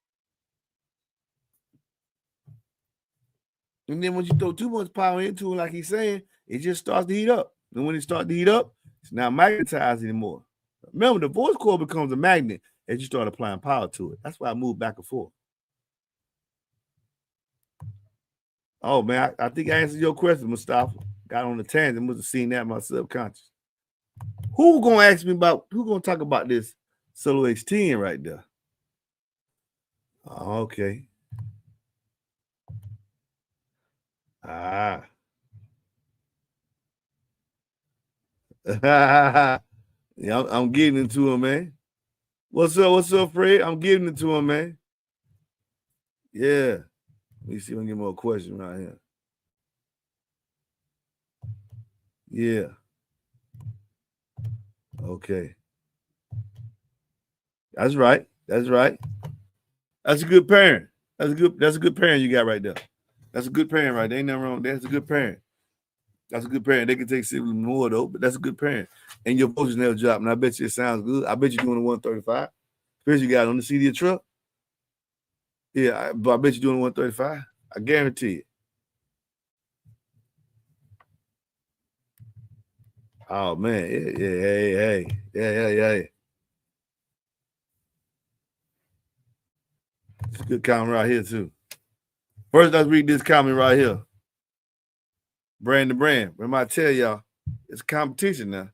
And then when you throw too much power into it, like he's saying, it just starts to heat up. And when it starts to heat up, it's not magnetized anymore. Remember, the voice cord becomes a magnet as you start applying power to it. That's why I move back and forth. Oh, man, I think I answered your question, Mustafa. Got on the tangent. Must have seen that in my subconscious. Who going to talk about this Solo X10 right there? Oh, okay. Ah. Yeah, I'm getting into him, man. What's up, Fred? I'm getting it to him, man. Yeah. Let me see if I can get more questions right here. Yeah. Okay. That's right. That's right. That's a good parent. That's a good parent you got right there. That's a good parent right there. Ain't nothing wrong. That's a good parent. That's a good parent. They can take slightly more though, but that's a good parent. And your voice never dropped. And I bet you it sounds good. I bet you're doing a 135. Especially you got on the CD of truck. Yeah, but I bet you're doing 135. I guarantee it. Oh man, yeah. It's a good comment right here too. First, let's read this comment right here. Brand to brand. Remember I tell y'all, it's a competition now.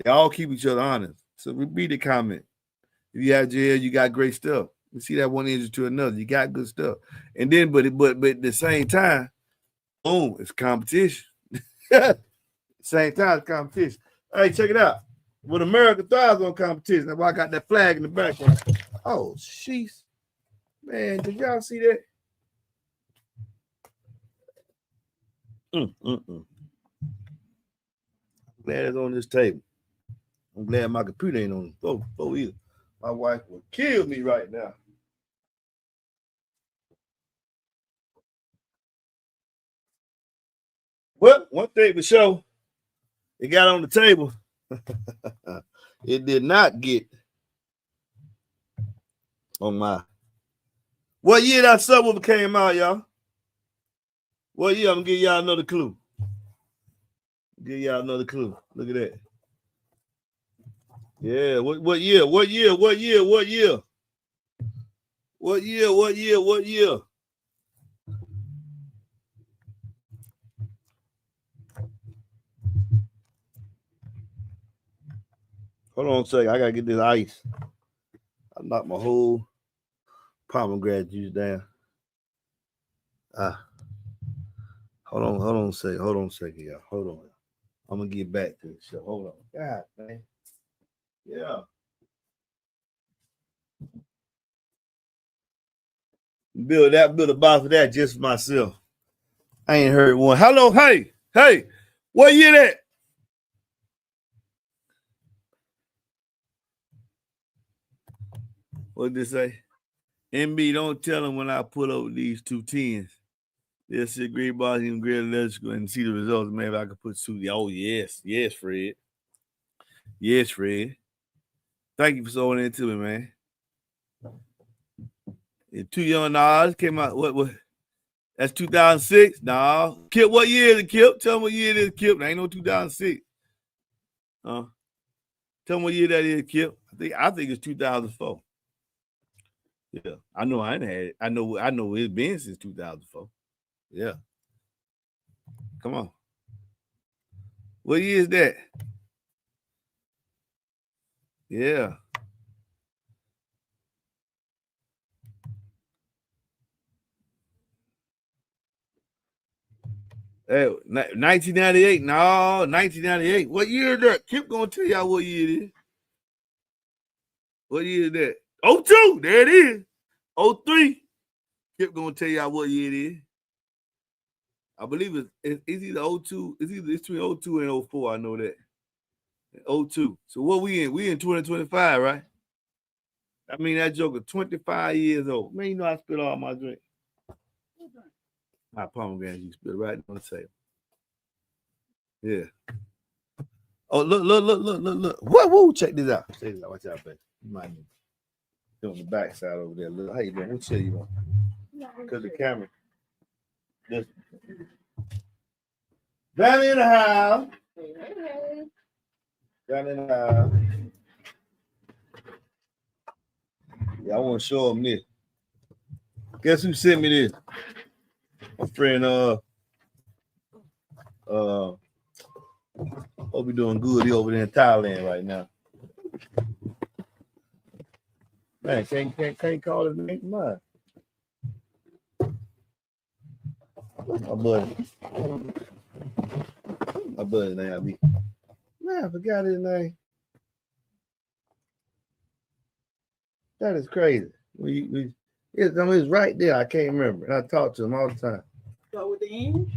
They all keep each other honest. So read the comment. If you have jail, you got great stuff. You see that one injury to another. You got good stuff. And then, but at the same time, boom, it's competition. Same time, it's competition. Hey, check it out. When America thrives on competition, that's why I got that flag in the background. Oh, jeez. Man, did y'all see that? I'm glad it's on this table. I'm glad my computer ain't on the floor either. My wife will kill me right now. Well, one thing for sure, it got on the table. It did not get Oh my. What year that Subwoofer came out, y'all? What year? I'm gonna give y'all another clue. Give y'all another clue. Look at that. Yeah, what year? What year? What year? What year? What year? What year? What year? Hold on a second. I gotta get this ice. I knocked my whole pomegranate juice down. Hold on a second. Hold on a second, y'all. Hold on. I'm gonna get back to the show. Hold on. God, man. Yeah. Build a box for that just for myself. I ain't heard one. Hello, hey, what year that? What did they say? MB, don't tell them when I put over these 2 10s. They'll see great bars and great electrical and see the results. Maybe I could put 2. Oh, yes, Fred. Yes, Fred. Thank you for sewing into me, man. And 2 young Nas came out. What? That's 2006? No. Kip, what year is it, Kip? Tell me what year it is, Kip. There ain't no 2006. Tell me what year that is, Kip. I think it's 2004. Yeah. I know I ain't had it. I know it's been since 2004. Yeah. Come on. What year is that? Yeah. Hey, 1998. No, 1998. What year is that? Kip gonna tell y'all what year it is. What year is that? 02. There it is. 03. Kip gonna tell y'all what year it is. I believe it's either 02. It's between 02 and 04. I know that. 02. So what we in? We in 2025, right? I mean that joker 25 years old. Man, you know I spit all my drink. My pomegranate you spit right on the table. Yeah. Oh, look. Whoa, check this out. Check this out. Watch out, baby. You might need on the back side over there. Look, how you doing? What chair you want? Because the camera. This. Down in the house. Down in the house. Yeah, I want to show them this. Guess who sent me this? My friend, hope you're doing good. He over there in Thailand right now. Man, can't call his name mine. My buddy's name. Man, I forgot his name. That is crazy. It's right there. I can't remember. And I talk to him all the time. Start with the end?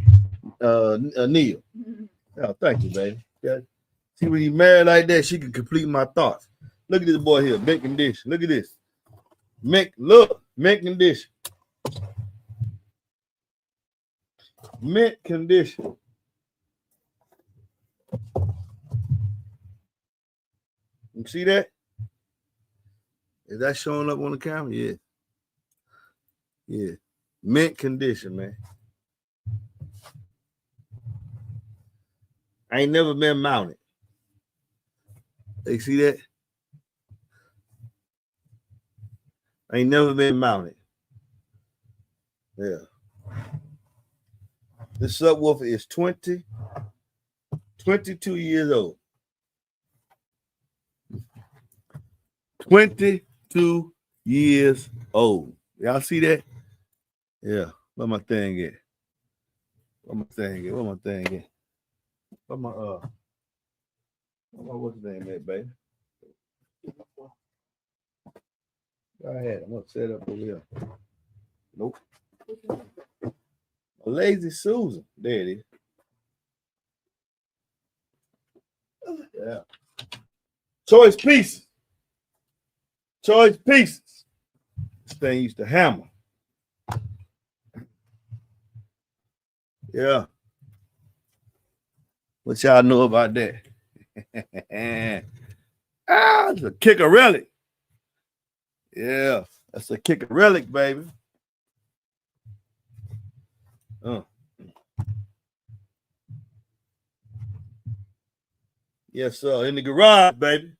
Neil. Mm-hmm. Oh, thank you, baby. Yeah. See, when you married like that, she can complete my thoughts. Look at this boy here, mint condition. Look at this. Mint condition. Mint condition. You see that? Is that showing up on the camera? Yeah. Yeah. Mint condition, man. I ain't never been mounted. You see that? I ain't never been mounted. Yeah. This subwoofer is 22 years old. 22 years old. Y'all see that? Yeah. Where my thing at? What's the name at, baby? Go ahead. I'm gonna set up over here. Nope. Lazy Susan. There it is. Yeah. Choice pieces. This thing used to hammer. Yeah. What y'all know about that? It's a kicker relic. Yeah. That's a kicker relic, baby. Yes, sir. In the garage, baby.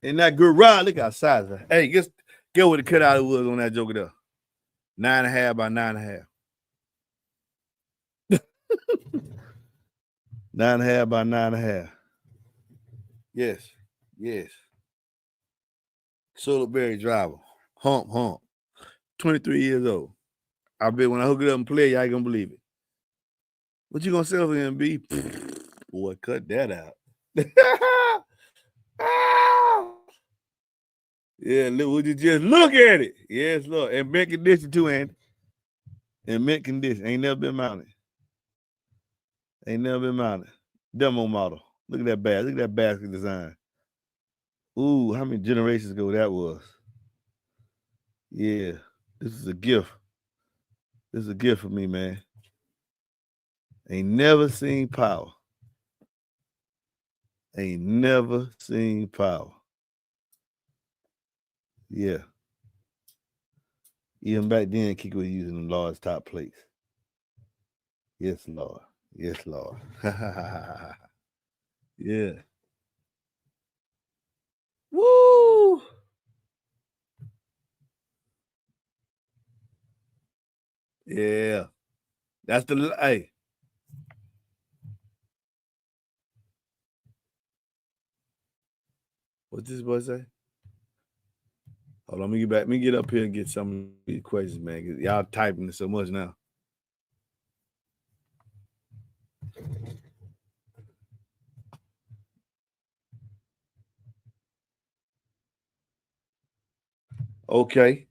In that garage, look outside. Hey, get what the cutout was on that joker there. 9.5 by 9.5. 9.5 by 9.5. Yes, yes. Solarberry driver. Hump. 23 years old. I bet when I hook it up and play, y'all ain't gonna believe it. What you gonna sell for MB? Boy, cut that out. Yeah, look, would you just look at it? Yes, Lord. And mint condition too, Andy. And mint condition. Ain't never been mounted. Demo model. Look at that basket. Look at that basket design. Ooh, how many generations ago that was? Yeah, this is a gift. This is a gift for me, man. Ain't never seen power. Ain't never seen power. Yeah. Even back then, Kiko was using them large top plates. Yes, Lord. Yes, Lord. Yeah. Woo! Yeah. That's the hey. What's this boy say? Hold on, let me get back. Let me get up here and get some of these questions, man. Cause y'all typing it so much now. Okay.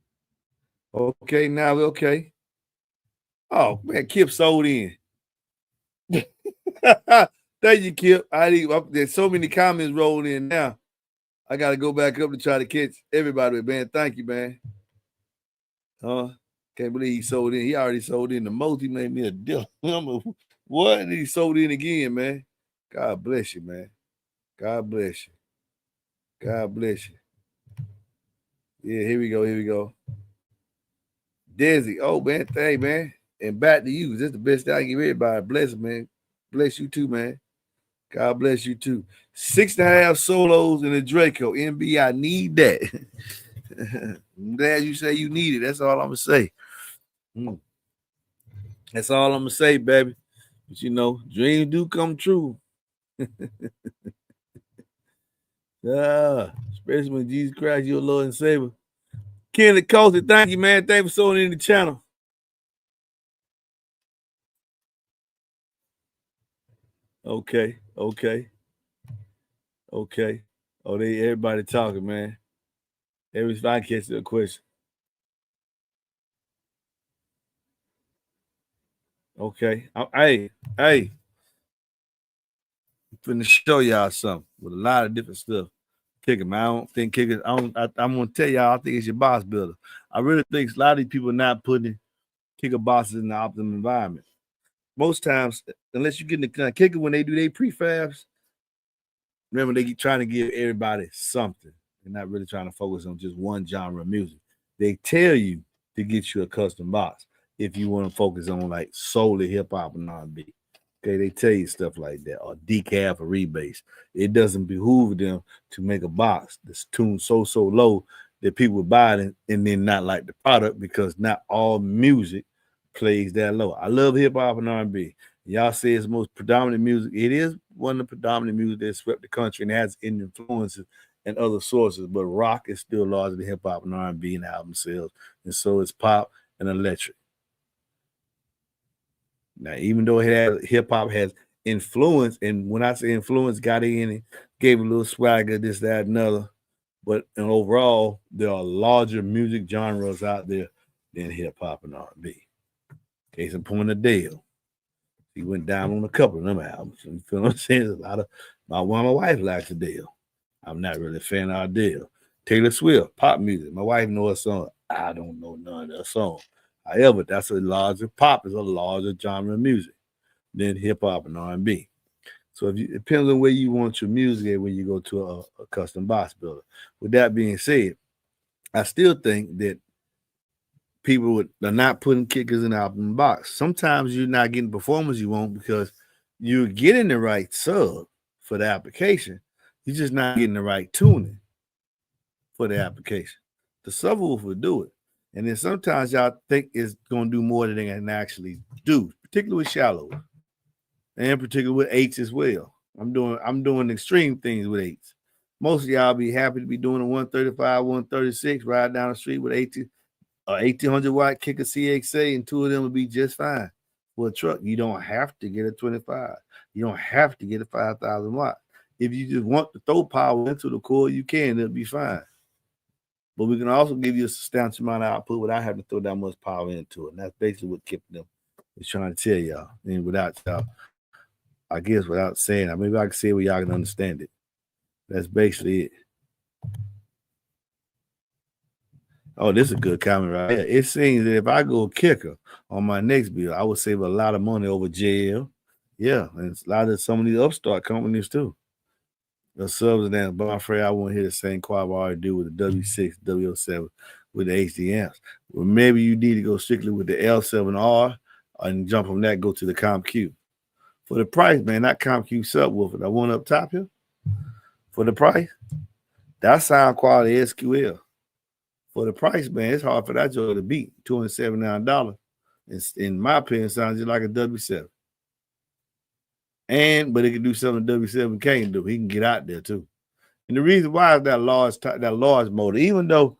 Okay, now we're okay. Oh man, Kip sold in. Thank you, Kip. There's so many comments rolling in now. I gotta go back up to try to catch everybody, man. Thank you, man. Can't believe he sold in. He already sold in the most. He made me a deal. What? And he sold in again, man. God bless you, man. God bless you. God bless you. Yeah, here we go. Desi. Oh, man. Hey, man. And back to you. This is the best thing I can give everybody. Bless him, man. Bless you too, man. God bless you too. 6.5 solos in the Draco. MB, I need that. I'm glad you say you need it. That's all I'm gonna say. That's all I'm gonna say, baby. But you know, dreams do come true. Yeah, especially when Jesus Christ, your Lord and Savior. Kenny Coulter, thank you, man. Thanks for sewing in the channel. Okay. Oh, everybody talking, man. Every time I catch a question. Okay. Hey. I'm finna show y'all something with a lot of different stuff. Kicker, man. I don't think kicker. I'm gonna tell y'all. I think it's your box builder. I really think a lot of these people are not putting kicker boxes in the optimum environment. Most times, unless you get in the kicker when they do their prefabs, remember they keep trying to give everybody something. They're not really trying to focus on just one genre of music. They tell you to get you a custom box if you want to focus on like solely hip hop and R&B. Okay, they tell you stuff like that, or decaf or rebase. It doesn't behoove them to make a box that's tuned so low that people buy it and then not like the product, because not all music plays that low. I love hip hop and R&B. Y'all say it's the most predominant music. It is one of the predominant music that swept the country and has influences and other sources, but rock is still largely hip hop and R&B and album sales, and so is pop and electric. Now, even though hip hop has influence, and when I say influence, got in and gave a little swagger, this, that, another, but overall, there are larger music genres out there than hip hop and R&B. Case in point, Adele. He went down on a couple of them albums. You feel what I'm saying? There's a lot of my wife likes Adele. I'm not really a fan of Adele. Taylor Swift, pop music. My wife knows a song. I don't know none of the song. However, pop is a larger genre of music than hip hop and R&B. So it depends on where you want your music at when you go to a custom box builder. With that being said, I still think that people are not putting kickers in the album box. Sometimes you're not getting performance you want because you're getting the right sub for the application. You're just not getting the right tuning for the application. The subwoofer will do it. And then sometimes y'all think it's going to do more than they can actually do, particularly with shallows, and particularly with eights as well. I'm doing extreme things with eights. Most of y'all be happy to be doing a 135, 136, ride down the street with 1800 watt kicker CXA, and two of them will be just fine for a truck. You don't have to get a 25. You don't have to get a 5,000 watt. If you just want to throw power into the core, you can. It'll be fine. But we can also give you a substantial amount of output without having to throw that much power into it. And that's basically what Kip them is trying to tell y'all. And without y'all, I guess without saying it, maybe I can say it where y'all can understand it. That's basically it. Oh, this is a good comment right here. It seems that if I go kicker on my next bill, I would save a lot of money over JL. Yeah, and a lot of some of these upstart companies too. The subs and that, but I'm afraid I won't hear the same quality I already do with the W6, W07 with the HD amps. Well, maybe you need to go strictly with the L7R and jump from that, go to the CompQ. For the price, man, that CompQ subwoofer, that one up top here, for the price, that sound quality SQL. For the price, man, it's hard for that joint to beat. $279. In my opinion, sounds just like a W7. But it can do something W7 can't do. He can get out there too. And the reason why is that large motor, even though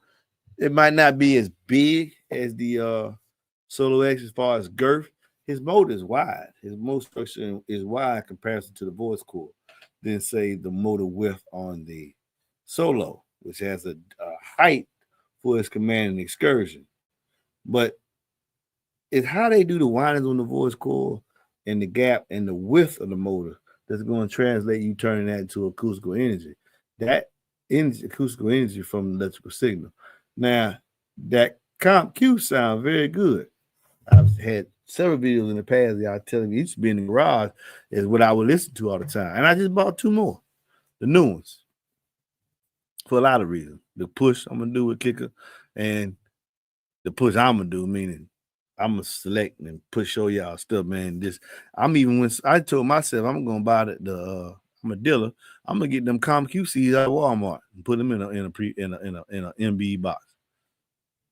it might not be as big as the Solo X as far as girth, his motor is wide. His motor structure is wide in comparison to the voice core than say the motor width on the Solo, which has a height for its command and excursion. But it's how they do the windings on the voice core and the gap and the width of the motor that's going to translate you turning that into acoustical energy. That acoustical energy from the electrical signal. Now, that CompQ sound very good. I've had several videos in the past that I telling you, it used to be in the garage is what I would listen to all the time. And I just bought two more, the new ones, for a lot of reasons. The push I'm going to do with kicker and the push I'm going to do, meaning I'm gonna select and push show y'all stuff, man. When I told myself I'm gonna buy I'm a dealer. I'm gonna get them CompQ seeds out of Walmart and put them in a MBE box.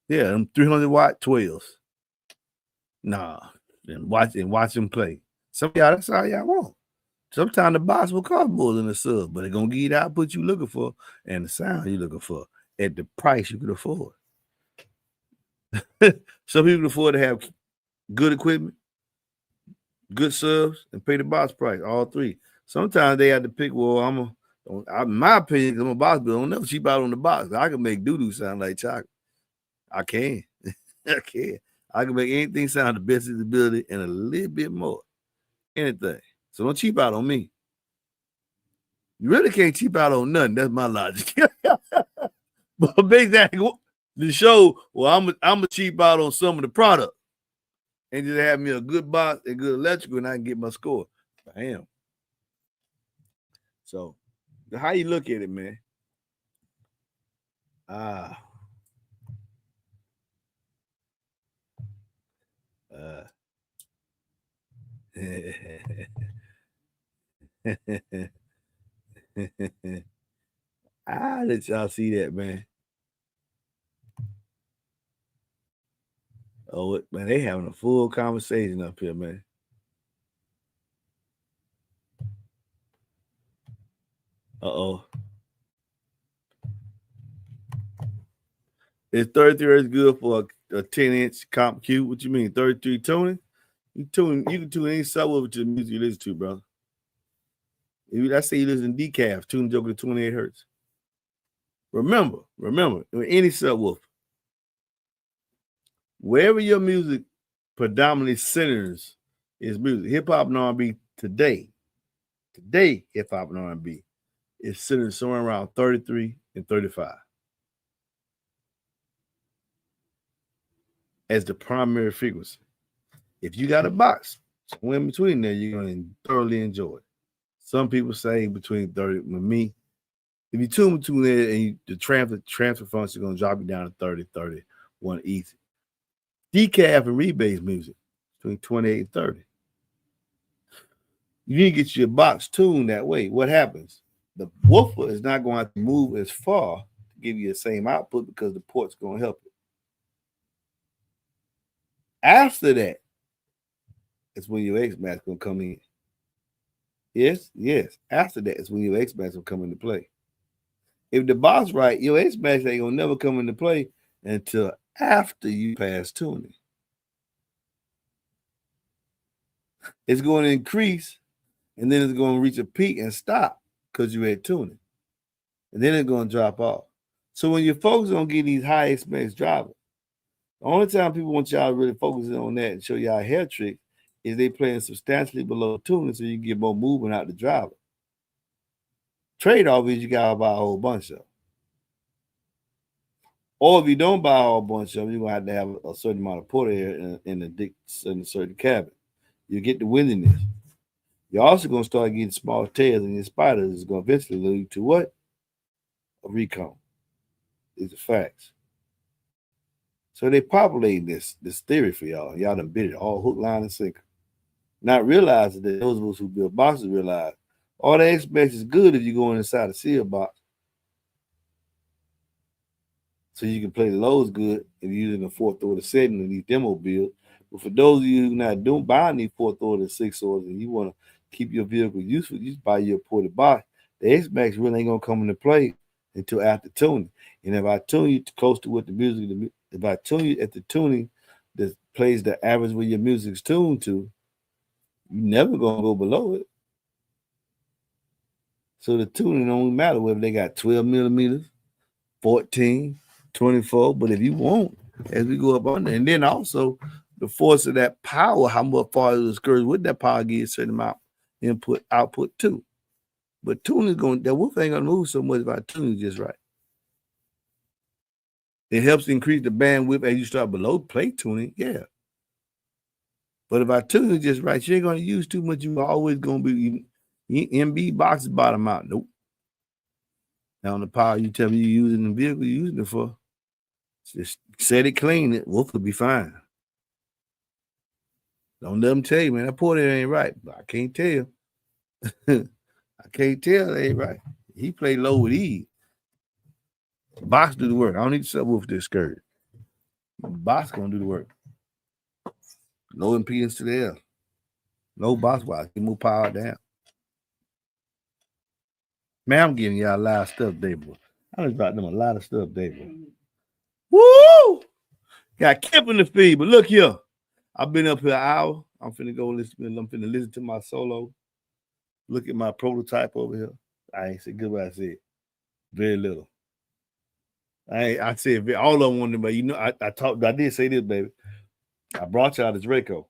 Yeah, them 300 watt 12s. Nah, and watch them play. Some of y'all, that's all y'all want. Sometimes the box will cost more than the sub, but they're gonna give you the output you looking for and the sound you're looking for at the price you can afford. Some people can afford to have good equipment, good subs, and pay the box price, all three. Sometimes they have to pick, well, in my opinion, I'm a box bill. I don't never cheap out on the box. I can make doo-doo sound like chocolate. I can. I can. I can make anything sound the best of its ability and a little bit more. Anything. So don't cheap out on me. You really can't cheap out on nothing. That's my logic. But basically, the show, well, I'm a cheap out on some of the product and just have me a good box and good electrical, and I can get my score. Bam. So, how you look at it, man? I let y'all see that, man. Oh, man, they having a full conversation up here, man. Uh-oh. Is 33 hertz good for a 10-inch CompQ? What you mean, 33 tuning? You can tune any subwoofer to the music you listen to, brother. Let's say you listen to decaf, tune joker to 28 hertz. Remember, with any subwoofer, wherever your music predominantly centers is music, hip hop and R&B today, hip hop and R&B is centered somewhere around 33 and 35 as the primary frequency. If you got a box somewhere in between there, you're going to thoroughly enjoy it. Some people say between 30, with me, If you tune it and the transfer function is going to drop you down to 30, 31 easy. Decaf and rebase music between 28 and 30. You need to get your box tuned that way. What happens? The woofer is not going to move as far to give you the same output because the port's going to help it. After that, it's when your X-Max going to come in. Yes. After that, it's when your X-Max will come into play. If the box right, your X-Max ain't going to never come into play until after you pass tuning. It's going to increase, and then it's going to reach a peak and stop because you had tuning. And then it's going to drop off. So when your folks don't get these high X-Max drivers, the only time people want y'all to really focus on that and show y'all hair tricks is they playing substantially below tuning so you can get more movement out the driver. Trade-off is you got to buy a whole bunch of them. Or if you don't buy a whole bunch of them, you're going to have a certain amount of port air in a certain cabin. You get the windiness. You're also going to start getting small tails in your spiders. It's going to eventually lead to what? A recon. These are facts. So they populate this theory for y'all. Y'all done bit it all hook, line, and sinker. Not realizing that those of us who build boxes realize all the X-Max is good if you go inside a seal box. So you can play the lows good if you're using a fourth order setting in these demo builds. But for those of you who not buying these fourth order and sixth orders and you want to keep your vehicle useful, you just buy your ported box. The X-Max really ain't going to come into play until after tuning. And if I tune you close to what the music, if I tune you at the tuning that plays the average where your music's tuned to, you're never going to go below it. So the tuning don't matter whether they got 12 millimeters, 14, 24, but if you want, as we go up under, and then also the force of that power, how much far it curves with that power gives a certain amount input, output too. But tuning is going, that woof ain't gonna move so much if I tune just right. It helps increase the bandwidth as you start below play tuning, yeah. But if I tune it just right, you ain't gonna use too much. You're always gonna be MB boxes bottom out. Nope. Now on the power you tell me you're using the vehicle you're using it for, just set it clean, it woof will be fine. Don't let them tell you, man, that port ain't right. I can't tell you. I can't tell it ain't right. He played low with ease. Box do the work. I don't need to subwoofer this skirt. Box gonna do the work. No impedance to the air. No box wise. Can move power down. Man, I'm giving y'all a lot of stuff today, boy. I just brought them a lot of stuff today, boy. Woo! Got Kip in the feed, but look here. I've been up here an hour. I'm finna go listen. I'm finna listen to my solo. Look at my prototype over here. I ain't said goodbye. I said very little. I said all of them wanted, but you know, I did say this, baby. I brought y'all to Draco.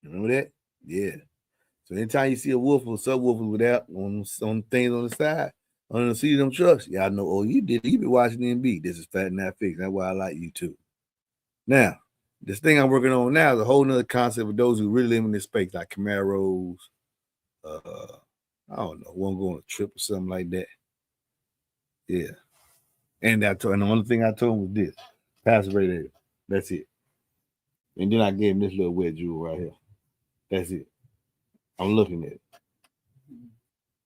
Remember that? Yeah. So anytime you see a woofer or subwoofer with that on things on the side, on the seat of them trucks, y'all know, oh, you been watching MB. This is Fat and Not Fixed. That's why I like you too. Now, this thing I'm working on now is a whole nother concept of those who really live in this space, like Camaros, I don't know, one go on a trip or something like that. Yeah. And the only thing I told him was this: passive radiator. That's it. And then I gave him this little wet jewel right here. That's it. I'm looking at it.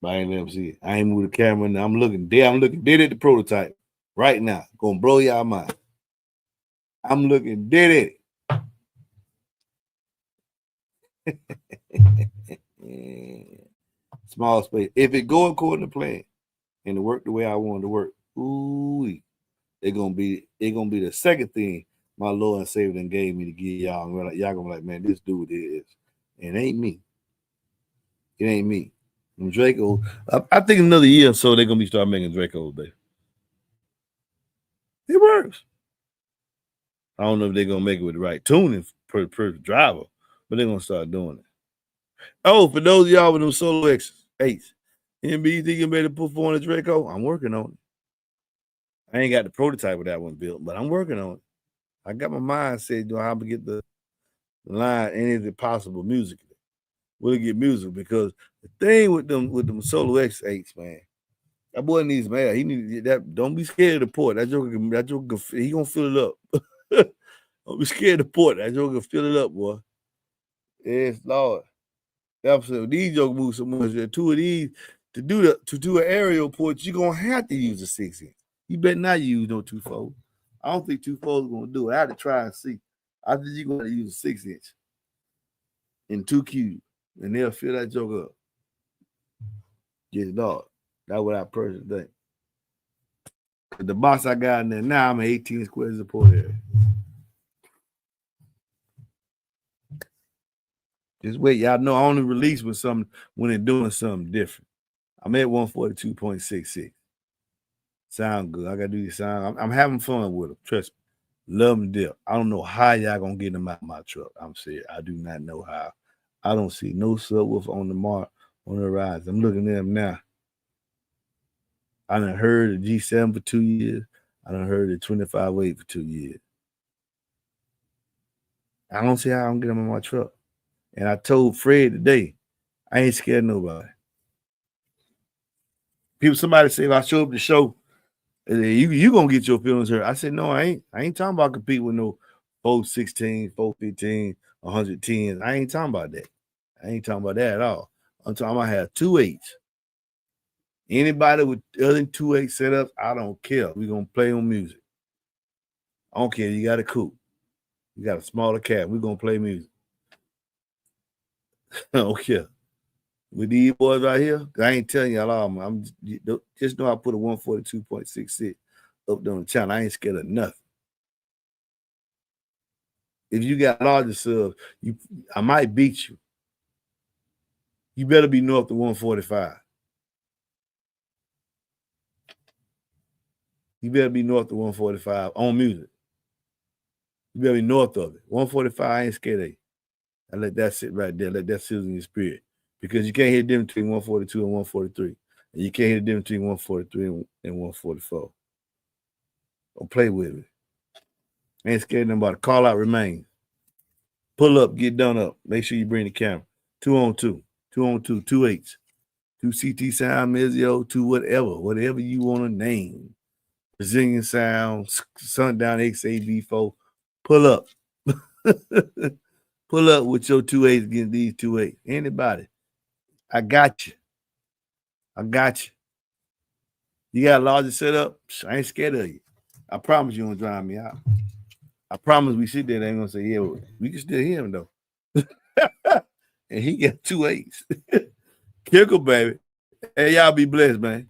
But I ain't let him see it. I ain't moved the camera now. I'm looking dead at the prototype right now. Gonna blow y'all mind. I'm looking dead at it. Small space. If it go according to plan and it work the way I want it to work, ooh, it's gonna be the second thing my Lord and Savior done gave me to give y'all. And y'all gonna be like, man, this dude is. And it ain't me. It ain't me. And Draco, I think another year or so they're gonna be start making Dracos, baby. It works. I don't know if they're gonna make it with the right tuning per driver, but they're gonna start doing it. Oh, for those of y'all with them solo X8s, MB, think you better put 400 Draco? I'm working on it. I ain't got the prototype of that one built, but I'm working on it. I got my mind set, how to get the line, and is it possible musically? will it get musical? Because the thing with them Solo X8s, man, that boy needs man. He needs that. Don't be scared of the port. That joker, he gonna fill it up. Don't be scared of the port. That joker fill it up, boy. Yes, Lord. Absolutely. These jokers move so much. There, two of these to do an aerial port, you're gonna have to use a 6-inch. You better not use no 2.4. I don't think 2.4 is gonna do it. I had to try and see. I think you're gonna use a 6-inch in 2Q, and they'll fill that joke up. Yes, Lord. That's what I personally think. The box I got in there now, I'm 18 squares of port area. Just wait, y'all know I only release when they're doing something different. I'm at 142.66. Sound good. I gotta do the sound. I'm having fun with them. Trust me. Love them dip. I don't know how y'all gonna get them out of my truck. I'm serious. I do not know how. I don't see no subwoofer on the rise. I'm looking at them now. I done heard the G7 for 2 years. I done heard the 25.8 for 2 years. I don't see how I'm getting them in my truck. And I told Fred today, I ain't scared of nobody. Somebody say if I show up to the show, you gonna get your feelings hurt. I said, no, I ain't. I ain't talking about competing with no 416, 415, 110. I ain't talking about that. I ain't talking about that at all. I'm talking about I have 2.8s. Anybody with other than 2.8 setups, I don't care. We're gonna play on music. I don't care. You got a coupe. You got a smaller cab. We're gonna play music. I don't care. With these boys right here, I ain't telling y'all all. I'm just know I put a 142.66 up there on the channel. I ain't scared of nothing. If you got larger subs, I might beat you. You better be north of 145. You better be north of 145 on music. You better be north of it. 145, I ain't scared of you. I let that sit right there. Let that sit in your spirit. Because you can't hit them between 142 and 143. And you can't hit them between 143 and 144. Don't play with it. Ain't scared of nobody. Call out remains. Pull up, get done up. Make sure you bring the camera. 2-on-2. 2-on-2. 2.8s. 2 CT sound, Mizio, 2 whatever you want to name. Brazilian sound, Sundown XAB4. Pull up. Pull up with your 2.8s against these 2.8s. Anybody. I got you. I got you. You got a larger setup? I ain't scared of you. I promise you don't drive me out. I promise we sit there and they ain't gonna say, yeah, we can still hear him though. And he got 2.8s. Kickle, baby. Hey, y'all be blessed, man.